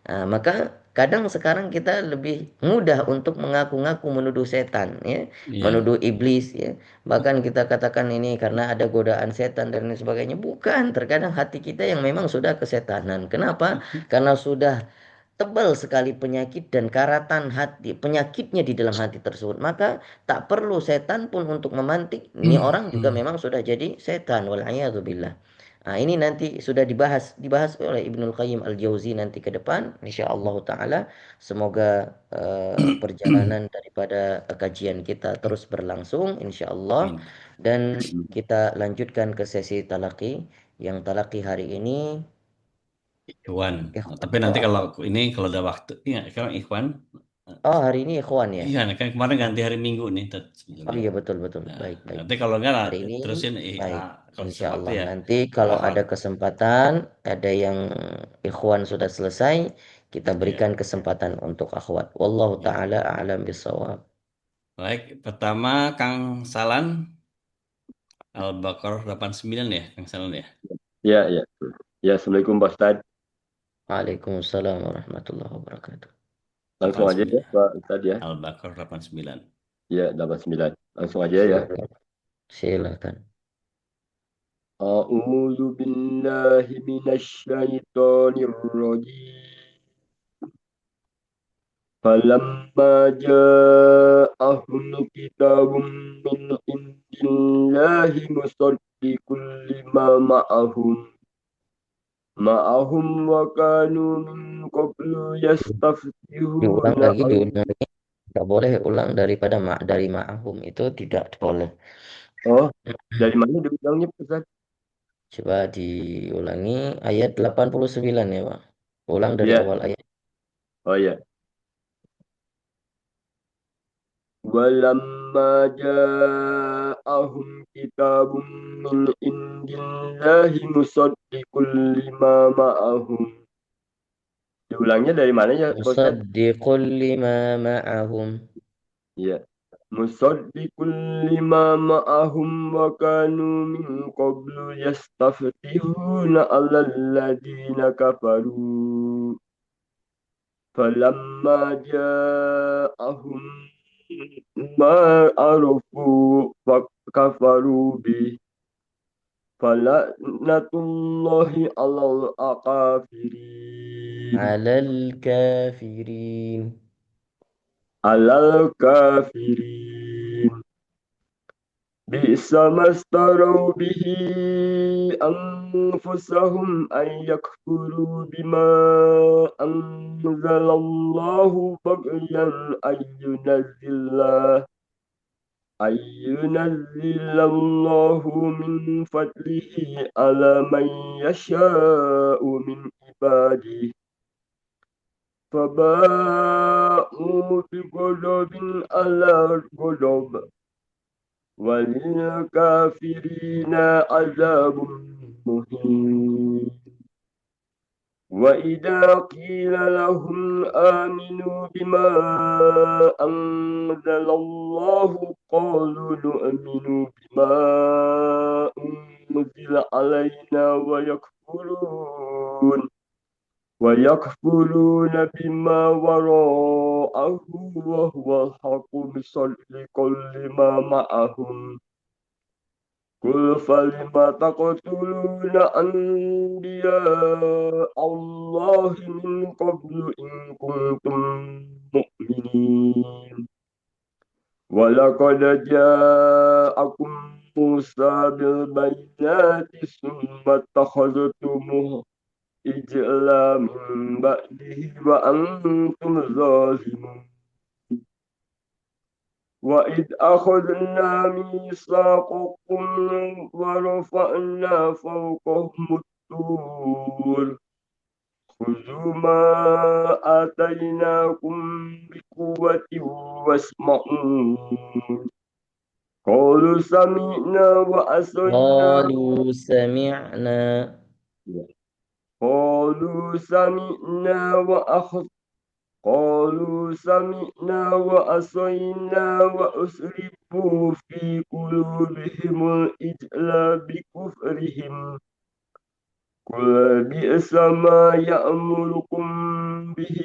Nah, maka kadang sekarang kita lebih mudah untuk mengaku-ngaku menuduh setan, ya, menuduh iblis, ya. Bahkan kita katakan ini karena ada godaan setan dan lain sebagainya. Bukan, terkadang hati kita yang memang sudah kesetanan. Kenapa? Karena sudah tebal sekali penyakit dan karatan hati, penyakitnya di dalam hati tersebut. Maka tak perlu setan pun untuk memantik. Ini orang juga memang sudah jadi setan. Wal'iyadzubillah. Nah, ini nanti sudah dibahas oleh Ibnul Qayyim Al-Jauzi nanti ke depan, insyaallah taala. Semoga perjalanan daripada kajian kita terus berlangsung insyaallah, dan kita lanjutkan ke sesi talaki. Yang talaki hari ini
Ikhwan.
ikhwan.
Tapi nanti kalau udah waktu, ya kan Ikhwan.
Oh, hari ini ikhwan ya?
Iya, kan kemarin ganti hari Minggu nih.
Oh iya, betul.
Nah,
Baik.
nanti kalau enggak lah,
Hari ini
terusin
baik.
kalau
Insya
waktu
Allah
ya.
nanti kalau
Akhwat.
ada kesempatan, ada yang ikhwan sudah selesai, kita
Iya.
berikan kesempatan untuk akhwat. Wallahu
Iya.
taala a'lam bissawab.
Baik, pertama Kang Salan Al-Baqarah 89 ya, Kang Salan ya.
Ya, ya. Ya, Assalamualaikum Pak Ustadz.
Waalaikumsalam warahmatullahi wabarakatuh.
Langsung aja ya Pak Ustadz ya.
Al-Baqarah 89.
Ya, 89. Langsung aja ya.
Silakan.
A'udzu billahi minasyaitonir rajim. Falamma ja'ahum kitabun min indillahi musaddiqun lima ma'ahum wa kanu min qablu
Diulang
yastaftihuna.
lagi. Tidak boleh ulang dari ma'ahum, itu tidak boleh.
Oh, dari mana diulangnya Ustaz?
Coba diulangi ayat 89 ya, Pak. Ulang dari
Ya.
awal ayat.
Oh ya. Walamma ja'ahum kitabun min indillahi musaddiqul lima ma'ahum. Diulangnya dari mana ya, Pak Ustaz?
Musaddiqul lima ma'ahum.
Ya. Musaddiqul lima ma'ahum wa kanu min qablu yastaftihuna 'alal ladina kafaru. Falamma ja'ahum ma arafu kafaru bih. Fala'natullahi 'alal kafirin.
Alal kafirin.
Alal kafirin. Bi'sa mastarau bihi anfusahum an yakfuru bima anzalallahu baghyan ayyunazzilallahu min fadlihi ala man yasha'u min ibadihi. فباءوا بغضب على غضب وللكافرين عذاب مهين وإذا قيل لهم آمنوا بما أنزل الله قالوا نؤمن بما أنزل علينا ويكفرون بما وراءه وهو الحق مصدقا لما معهم قل فلم تقتلون أنبياء الله من قبل إن كنتم مؤمنين ولقد جاءكم موسى بالبينات ثم اتخذتموه إجلا من بعده وأنتم ظالمون وإذ أخذنا ميثاقكم ورفعنا فوقهم الطور خذوا ما آتيناكم بقوة واسمعوا قالوا سمعنا وعصينا
قالوا سمعنا قالوا سمعنا وعصينا وأشربوا في قلوبهم الإجل بكفرهم قل بئس ما يأمركم به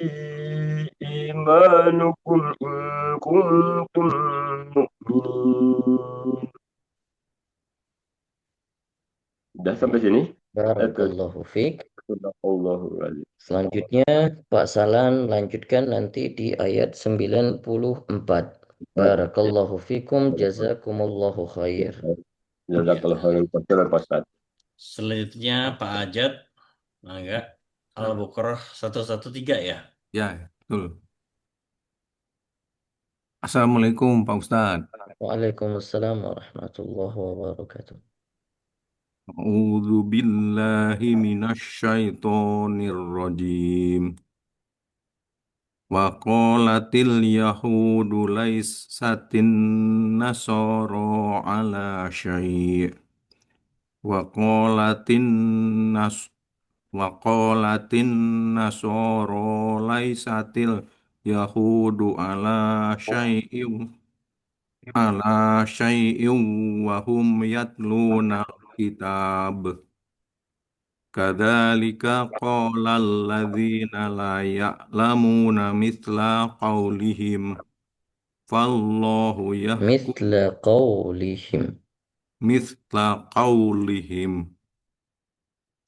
إيمانكم إن كنتم مؤمنين. Sudah sampai sini? Barakallahu fiik.
Allahu a'lam.
Selanjutnya Pak Salan lanjutkan nanti di ayat 94. Barakallahu fikum, jazakumullahu khair.
Jazakallahu khairan Pak Ustaz.
Selanjutnya Pak Ajat, enggak, Al-Baqarah 113 ya.
Ya, betul. Assalamualaikum Pak Ustadz.
Waalaikumsalam warahmatullahi wabarakatuh.
A'udzu billahi minasyaitonir rajim. Wa qalatil yahudu laisatin nasara ala syai'. Wa qalatin nasara laisatil yahudu ala syai'in wa hum yatluna kitab. Kadzalika qala alladzina la ya'lamuna mithla qawlihim. Fallahu
Mithla
qawlihim.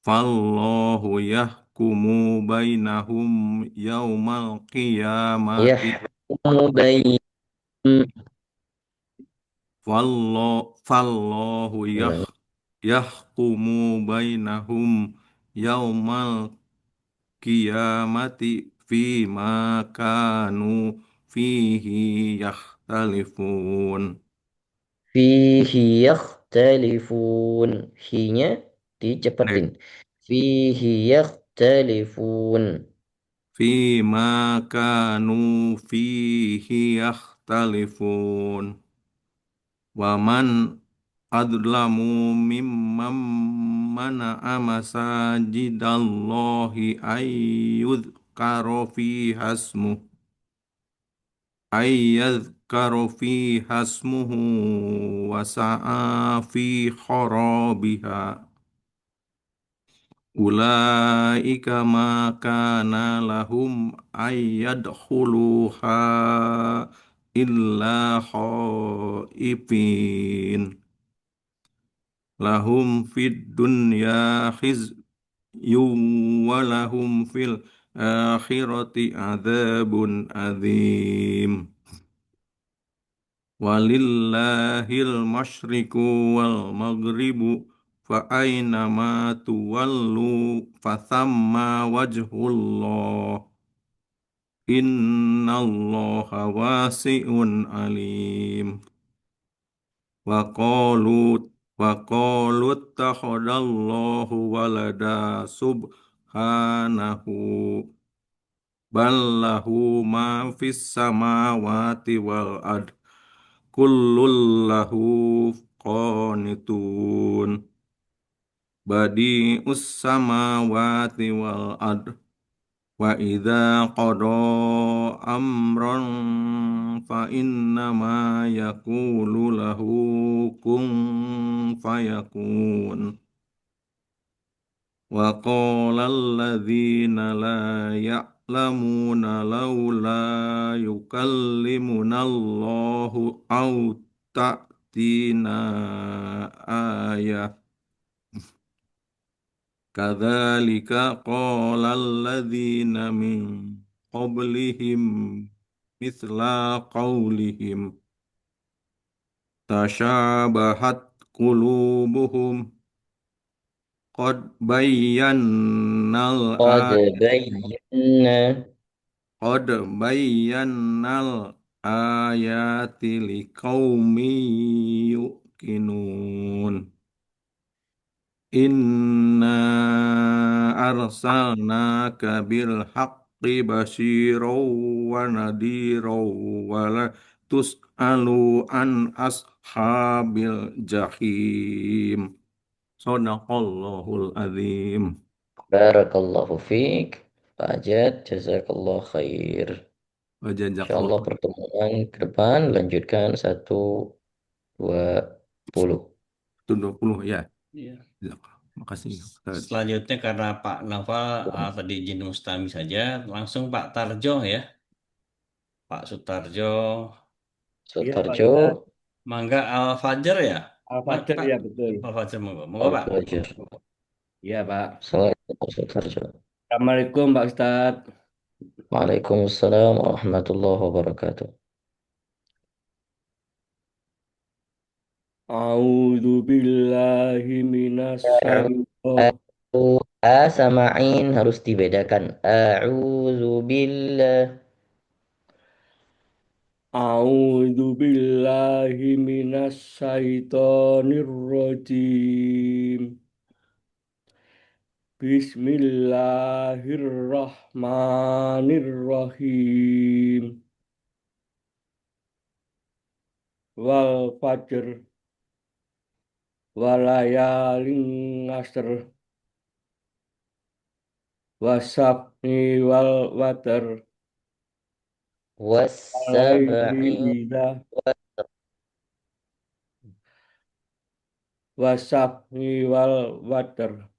Fallahu yahkumu bainahum yaumal qiyamati. Fallahu yahkumu bainahum yaumal qiyamati fima kanu fihi yakhtalifun.
Fihi yakhtalifun. Hi-nya dicepetin. Fihi yakhtalifun.
Fima kanu fihi yakhtalifun. Wa man adlamu mimman mana'a masajidallahi ayyudhkara fiha ismuhu wa sa'a fi kharabiha. Ulaika ma kana lahum ayyadkhuluha illa khaifin. Lahum fid dunya khizyun wa lahum fil akhirati adzabun adzim. Walillahil masyriqu wal maghribu fa aina ma tuwallu fa thamma wajhullah. Innallaha wasi'un alim. Wa qalu ittakhadallahu walada subhanahu
bal lahu ma fis samawati wal ard kullul lahu qanitun badi'us samawati wal ard wa idza qada amran fa innama yaqulu lahu kun fayakun wa qala alladhina la ya'lamuna laula yukallimuna Allahu aw ta'tina ayah kadzalika qala alladhina min qablihim mithla qawlihim tashabahat qulubuhum qad bayyannal
قد
ayat
بينا
qad bayyannal ayati liqaumin yuqinun Inna arsalnaka bil haqqi basyiran wa nadhiran wa la tus'alu an ashabil jahim. Sadaqallahul azim.
Barakallahu fiik. Pak Ajat, jazakallah khair.
Wa
Insyaallah
jazakallah
pertemuan ke depan lanjutkan 120.
20 ya.
Iya.
Makasih Ustaz.
Selanjutnya karena Pak Naufal tadi izin Mustami saja, langsung Pak Tarjo ya. Pak Sutarjo,
Iya, Pak
Sutarjo,
Ustadz.
Mangga Al-Fajar ya?
Al-Fajr,
Pak
ya betul.
Al-Fajar, monggo. Monggo Pak.
Al-Fajr.
Iya, Pak.
Assalamualaikum Pak Sutarjo.
Assalamualaikum, Pak Ustadz.
Waalaikumsalam warahmatullahi wabarakatuh.
A'udzu billahi minas syaitonir
A sama Ain harus dibedakan. A'udzu billah.
A'udzu billahi minas syaitonir rajim. Bismillahirrahmanirrahim. Wal fajr walayalin asr wasabni wal watar walaili
Was-sab'i
idza wasabni wal watar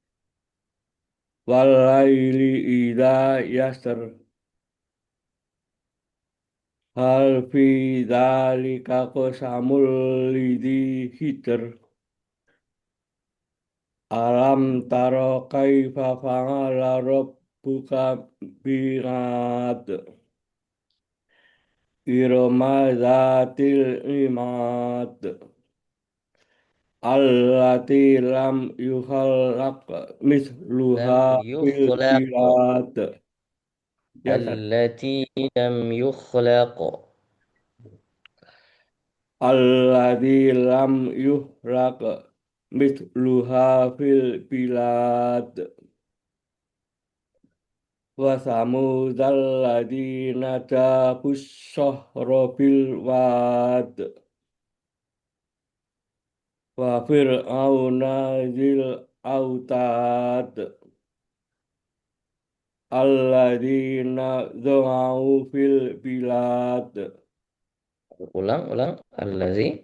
walaili idza yasr hal fi dzalika qasamul lidhi hitr alam taro kaifa fa'ala rabbuka bi'ad Irama zatil imad allati lam yukhalaq
lam
misluha fil
yukhlaq.
bilad. Ya, Ustaz.
Allati lam yukhlaq.
Allati lam yukhalaq misluha fil bilad. Wa samudal ladina jabus syahra bil wad. Wa fir'auna zil autad alladzina dza'u fil bilad
Ulang. Allazi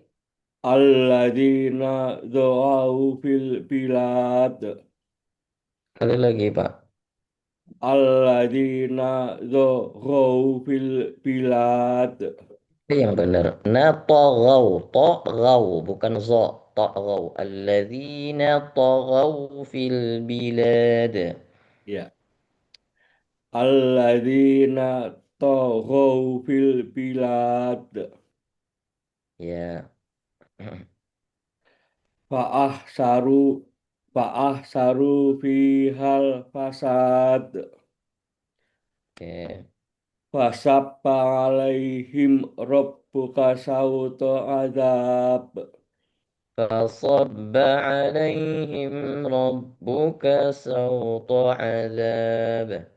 alladzina dza'u fil bilad
kali lagi Pak.
alladzina dza'u fil bilad.
Yang benar. Nataghaw, taghaw bukan za, taghaw. Alladzina taghaw fil bilad.
Ya, alladzina taghaw fil bilad
Ya.
fa'ahsaru fihal fasad
Oke.
fasabba alaihim rabbuka sauta azab
فصب عليهم ربك سوط عذاب.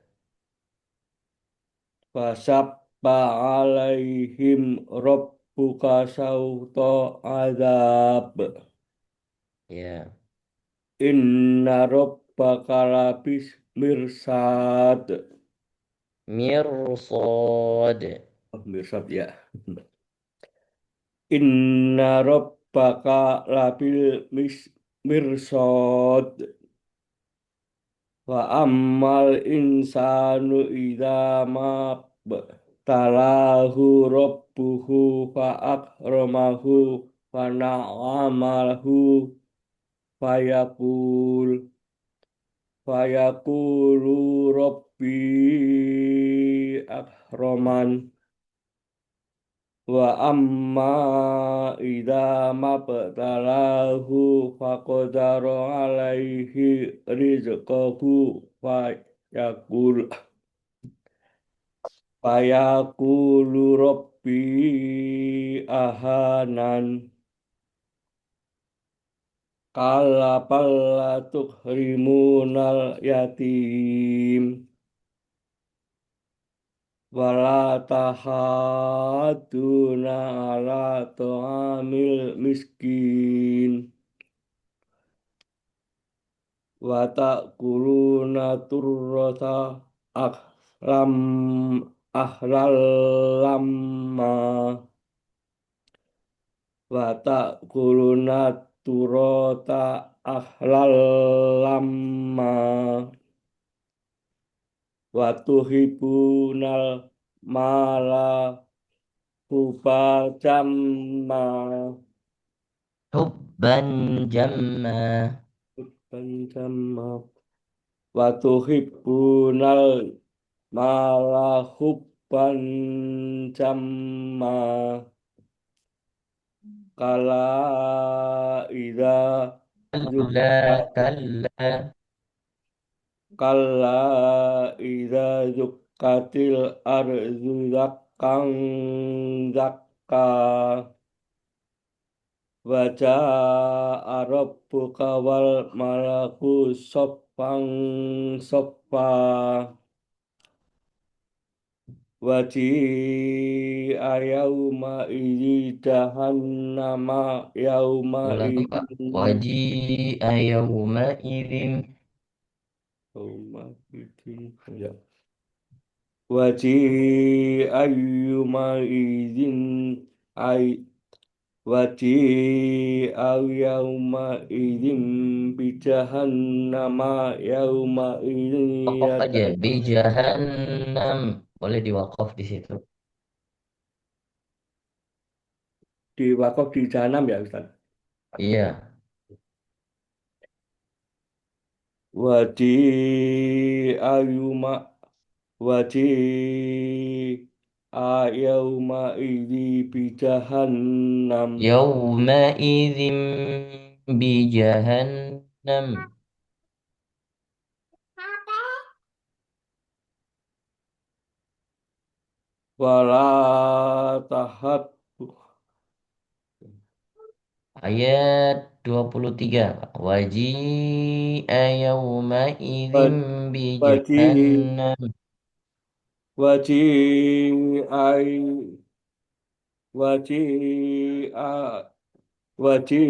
Fasabba alaihim rabbuka sauta azab.
Ya.
Inna rabbaka labis mirsad.
Mirsad.
Oh, mirsad ya. Inna rabbaka labil mirsad. Wa ammal insanu idza ma talahu rabbuhu fa akramahu fa na'amalahu fayaqulu rabbi akraman wa amma idza mabtalahu faqadara alaihi rizqahu fayaqulu rabbi ahanan kala palla tukrimunal yatim wala tahaduna ala ta'amil miskin wa ta'kuluna turrata ahlal lamma wa ta'kuluna turrata ahlal lamma wa tuhibunal mala hubba jamma
Hubban jamma.
hubban jamma wa tuhibbunal mala hubban jamma kala idza
Kalla, kalla.
kala idza zukkatil ardu zakkan zakka wa jaa rabbuka wal malaku saffan saffa Waji ayauma idzi jahannama yauma
Ulang, Pak.
idzin
Waji'a yawma idzin.
yauma idzin ya waji ayyuma idzin ay waji yauma idzin bi jahannama yauma idzin
Wakaf aja. Bi jahannam. Boleh diwakaf di situ.
di wakaf di jahanam ya Ustaz.
Iya.
Wadi ayuma wadi ayauma idzi bi jahannam
Yawma idzin bi jahannam.
wala tahab
Ayat 23. Waji'a yawma idzin bi
wadi
jahannam.
wadi ay wadi a wadi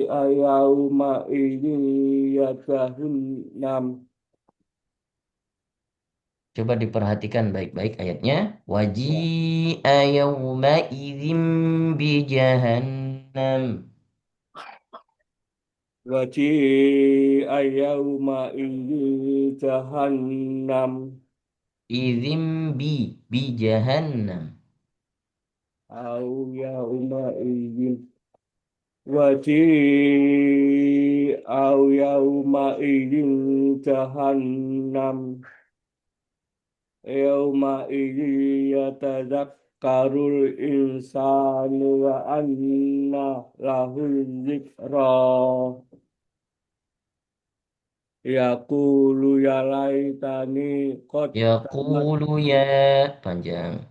ayauma idzi ya jahannam
Coba diperhatikan baik-baik ayatnya. Waji'a yawma idzin bi jahannam.
wadi ayauma idzi jahannam
Idzin bi jahannam.
au yauma idzin wadi au yauma idzin jahannam yauma idzin yatadzakkarul insanu wa anna lahul dzikra yaqulu ya laitani qaddamat
Yaqulu ya panjang.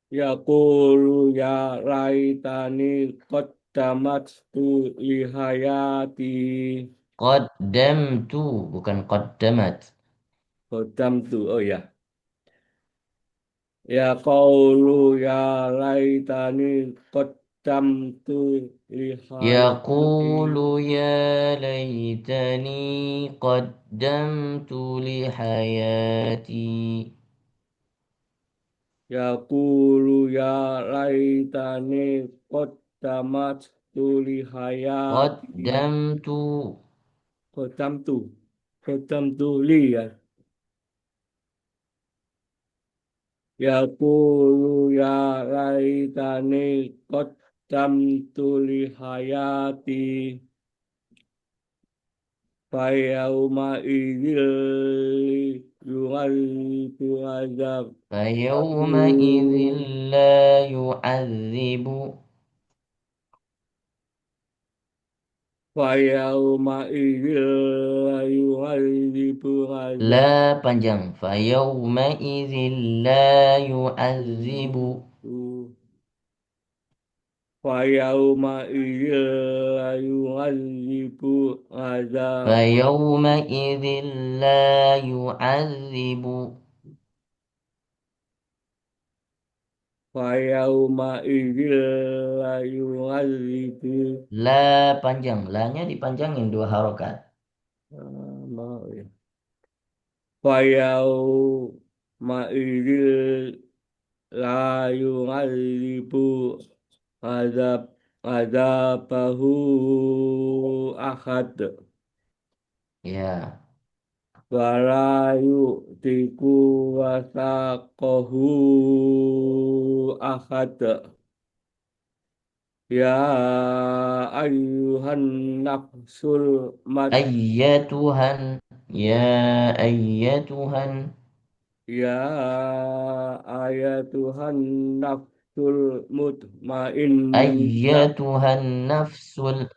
yaqulu ya laitani qaddamat tu lihayati
Qaddamtu bukan qaddamat.
Qaddamtu. Oh ya. Ya qaulu ya laitani qaddamtu li hayati.
يقول يا ليتني قدمت لحياتي
Yaqulu ya laitani qaddamtu li hayati.
قدمت
Qaddamtu. Qaddamtu li ya. Yaqulu ya laitani qaddamtu li hayati. Fayauma idzil yughalibu azab.
فيومئذ لا يعذب
Fayauma idzil yughalibu azab.
لا panjang فيومئذ لا يعذب
Fayauma idzil yughalibu azab.
فيومئذ لا يعذب
Fayauma idzil yughalibu.
la panjang lanya dipanjangin 2 harokat
Mau ya. Fayauma idzil la yughalibu azab azabahu ahad
ya
wala yu'tiku wasaqahu ahad ya ayyuhan nafsul
ayyatuhan ya ayyatuhan
ya ayatuhan nafsul mutmainnah
ayyatuhan nafsul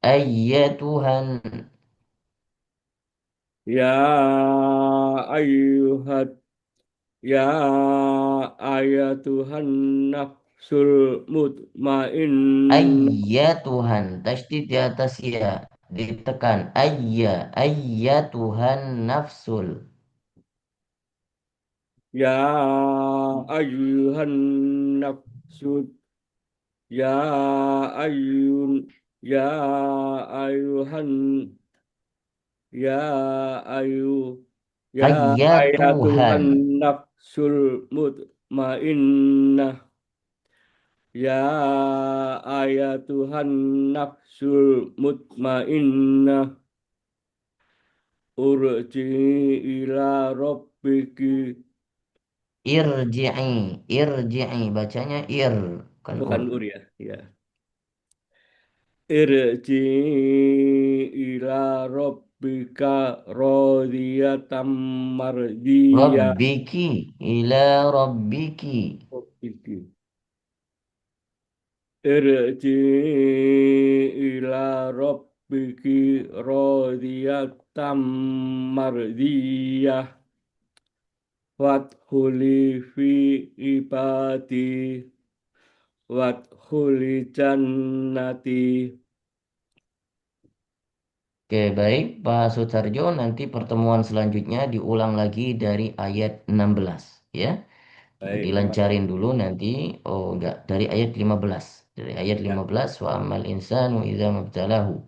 ayyatuhan
ya ayyuhat ya ayatuhan nafsul mutmainnah
ayyatuhan tasydid di atas ya ditekan ayyatuhan nafsul
ya ayyuhan nafsul ya ayyun ya ayyuhan ya ayu ya ayatuhan
ayyatuhan
nafsul mutmainnah ya ayatuhan nafsul mutmainnah urji ila rabbiki
irji'i bacanya kan
bukan
ur
ur ya ya irji ila rabbika radiyatan mardiyah
rabbiki ila rabbiki
rabbiki irji ila rabbiki radiyatan mardiyah wadkhuli fi ibadi wadkhuli jannati.
Oke, baik Pak Sutarjo, nanti pertemuan selanjutnya diulang lagi dari ayat 16 ya.
Baik,
Dilancarin dulu nanti, oh enggak, dari ayat 15. Dari ayat
ya,
15 wa amal insanu idza mabtalahu.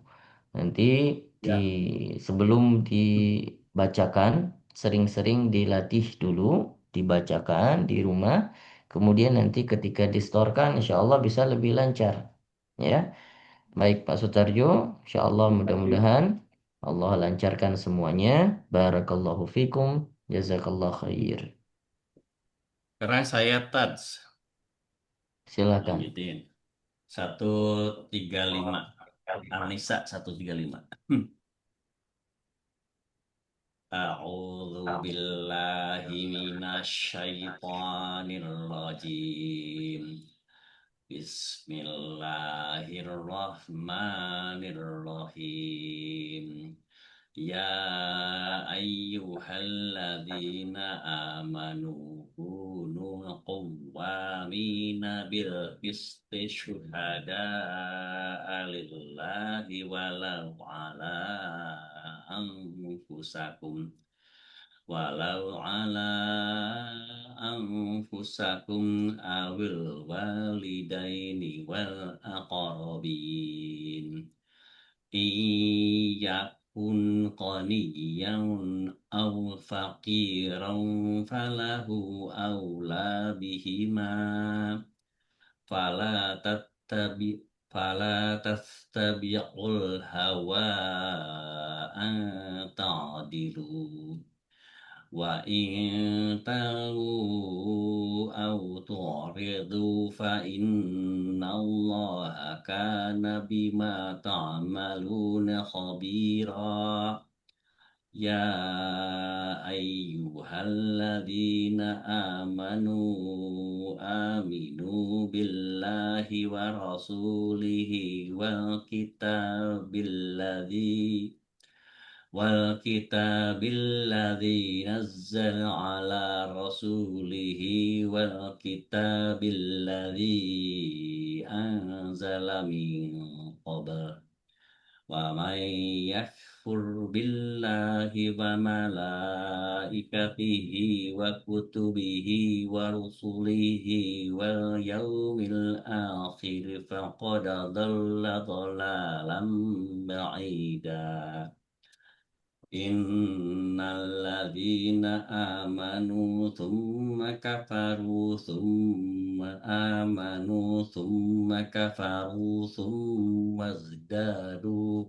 Nanti
ya.
sebelum dibacakan, sering-sering dilatih dulu, dibacakan di rumah. Kemudian nanti ketika distorkan, insya Allah bisa lebih lancar. Ya, baik Pak Sutarjo, insya Allah mudah-mudahan Allah lancarkan semuanya. Barakallahu fikum, jazakallah khair.
Sekarang saya touch.
Silakan.
Lanjutin. 135. Anissa 135. A'udzu billahi minasyaitonir rajim. Bismillahirrahmanirrahim. Ya ayyuhalladzina amanu kunu qawwamina bil qisti syuhada'a lillahi walau ala anfusakum walau ala anfusakum awil walidaini wal aqrabin iyakun qaniyan aw faqiran falahu awla bihima fala tattabi fala tastabiqul hawa an ta'dilu wa in talu aw tu'ridu fa innallaha kana bima ta'maluna khabira ya ayyuhalladzina amanu aminu billahi wa rasulihi wal kitabilladzi nazzala ala rasulihi wal kitabilladzi anzala min qabl wa may yakfur billahi wa malaikatihi wa kutubihi wa rusulihi wal yawmil akhir faqad dhalla dhalalan ba'ida innalladzina amanu thumma kafaru thumma amanu thumma kafaru thumma zdadu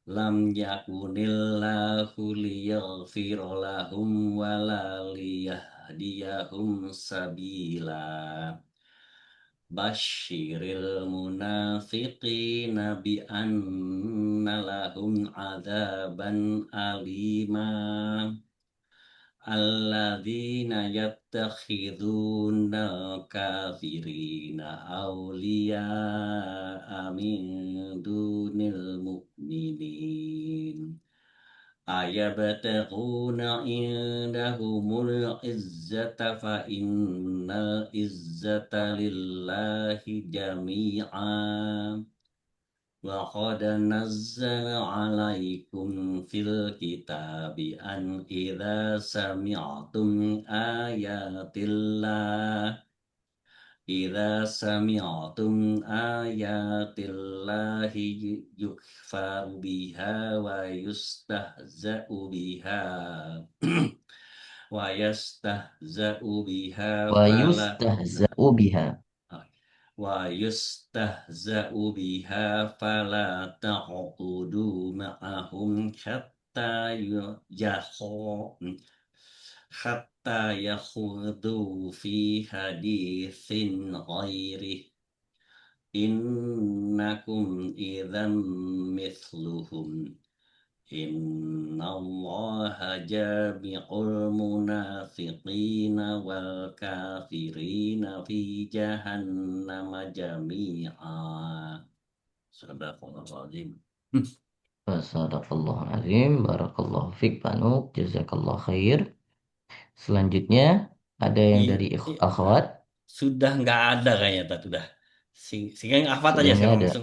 lam yakunillahu liyaghfira lahum wala liyahdiyahum sabila Bashiril munafiqina bi anna lahum adzaban alima alladzina yattakhiduna kafirina awliya'a min dunil mu'minin ayabtaghuna indahumul izzata fa innal izzata lillahi jami'a wa qad nazzala alaikum fil kitabi an idza sami'tum ayatillahi yukfaru biha wa yustahza'u biha
wa yustahza'u biha
fala taqudu ma'ahum hatta yakhudu fi hadithin ghairih innakum idzan mithluhum innallaha jami'ul munafiqina wal kafirina fi jahannama jami'a. Sadaqallahul azim.
Sadaqallahul azim. Barakallahu fiik Pak Nuk, jazakallah khair. Selanjutnya ada yang dari akhwat.
Sudah nggak ada kayaknya, sudah. Sehingga yang hafat
Sudah
aja
nggak
saya
ada.
langsung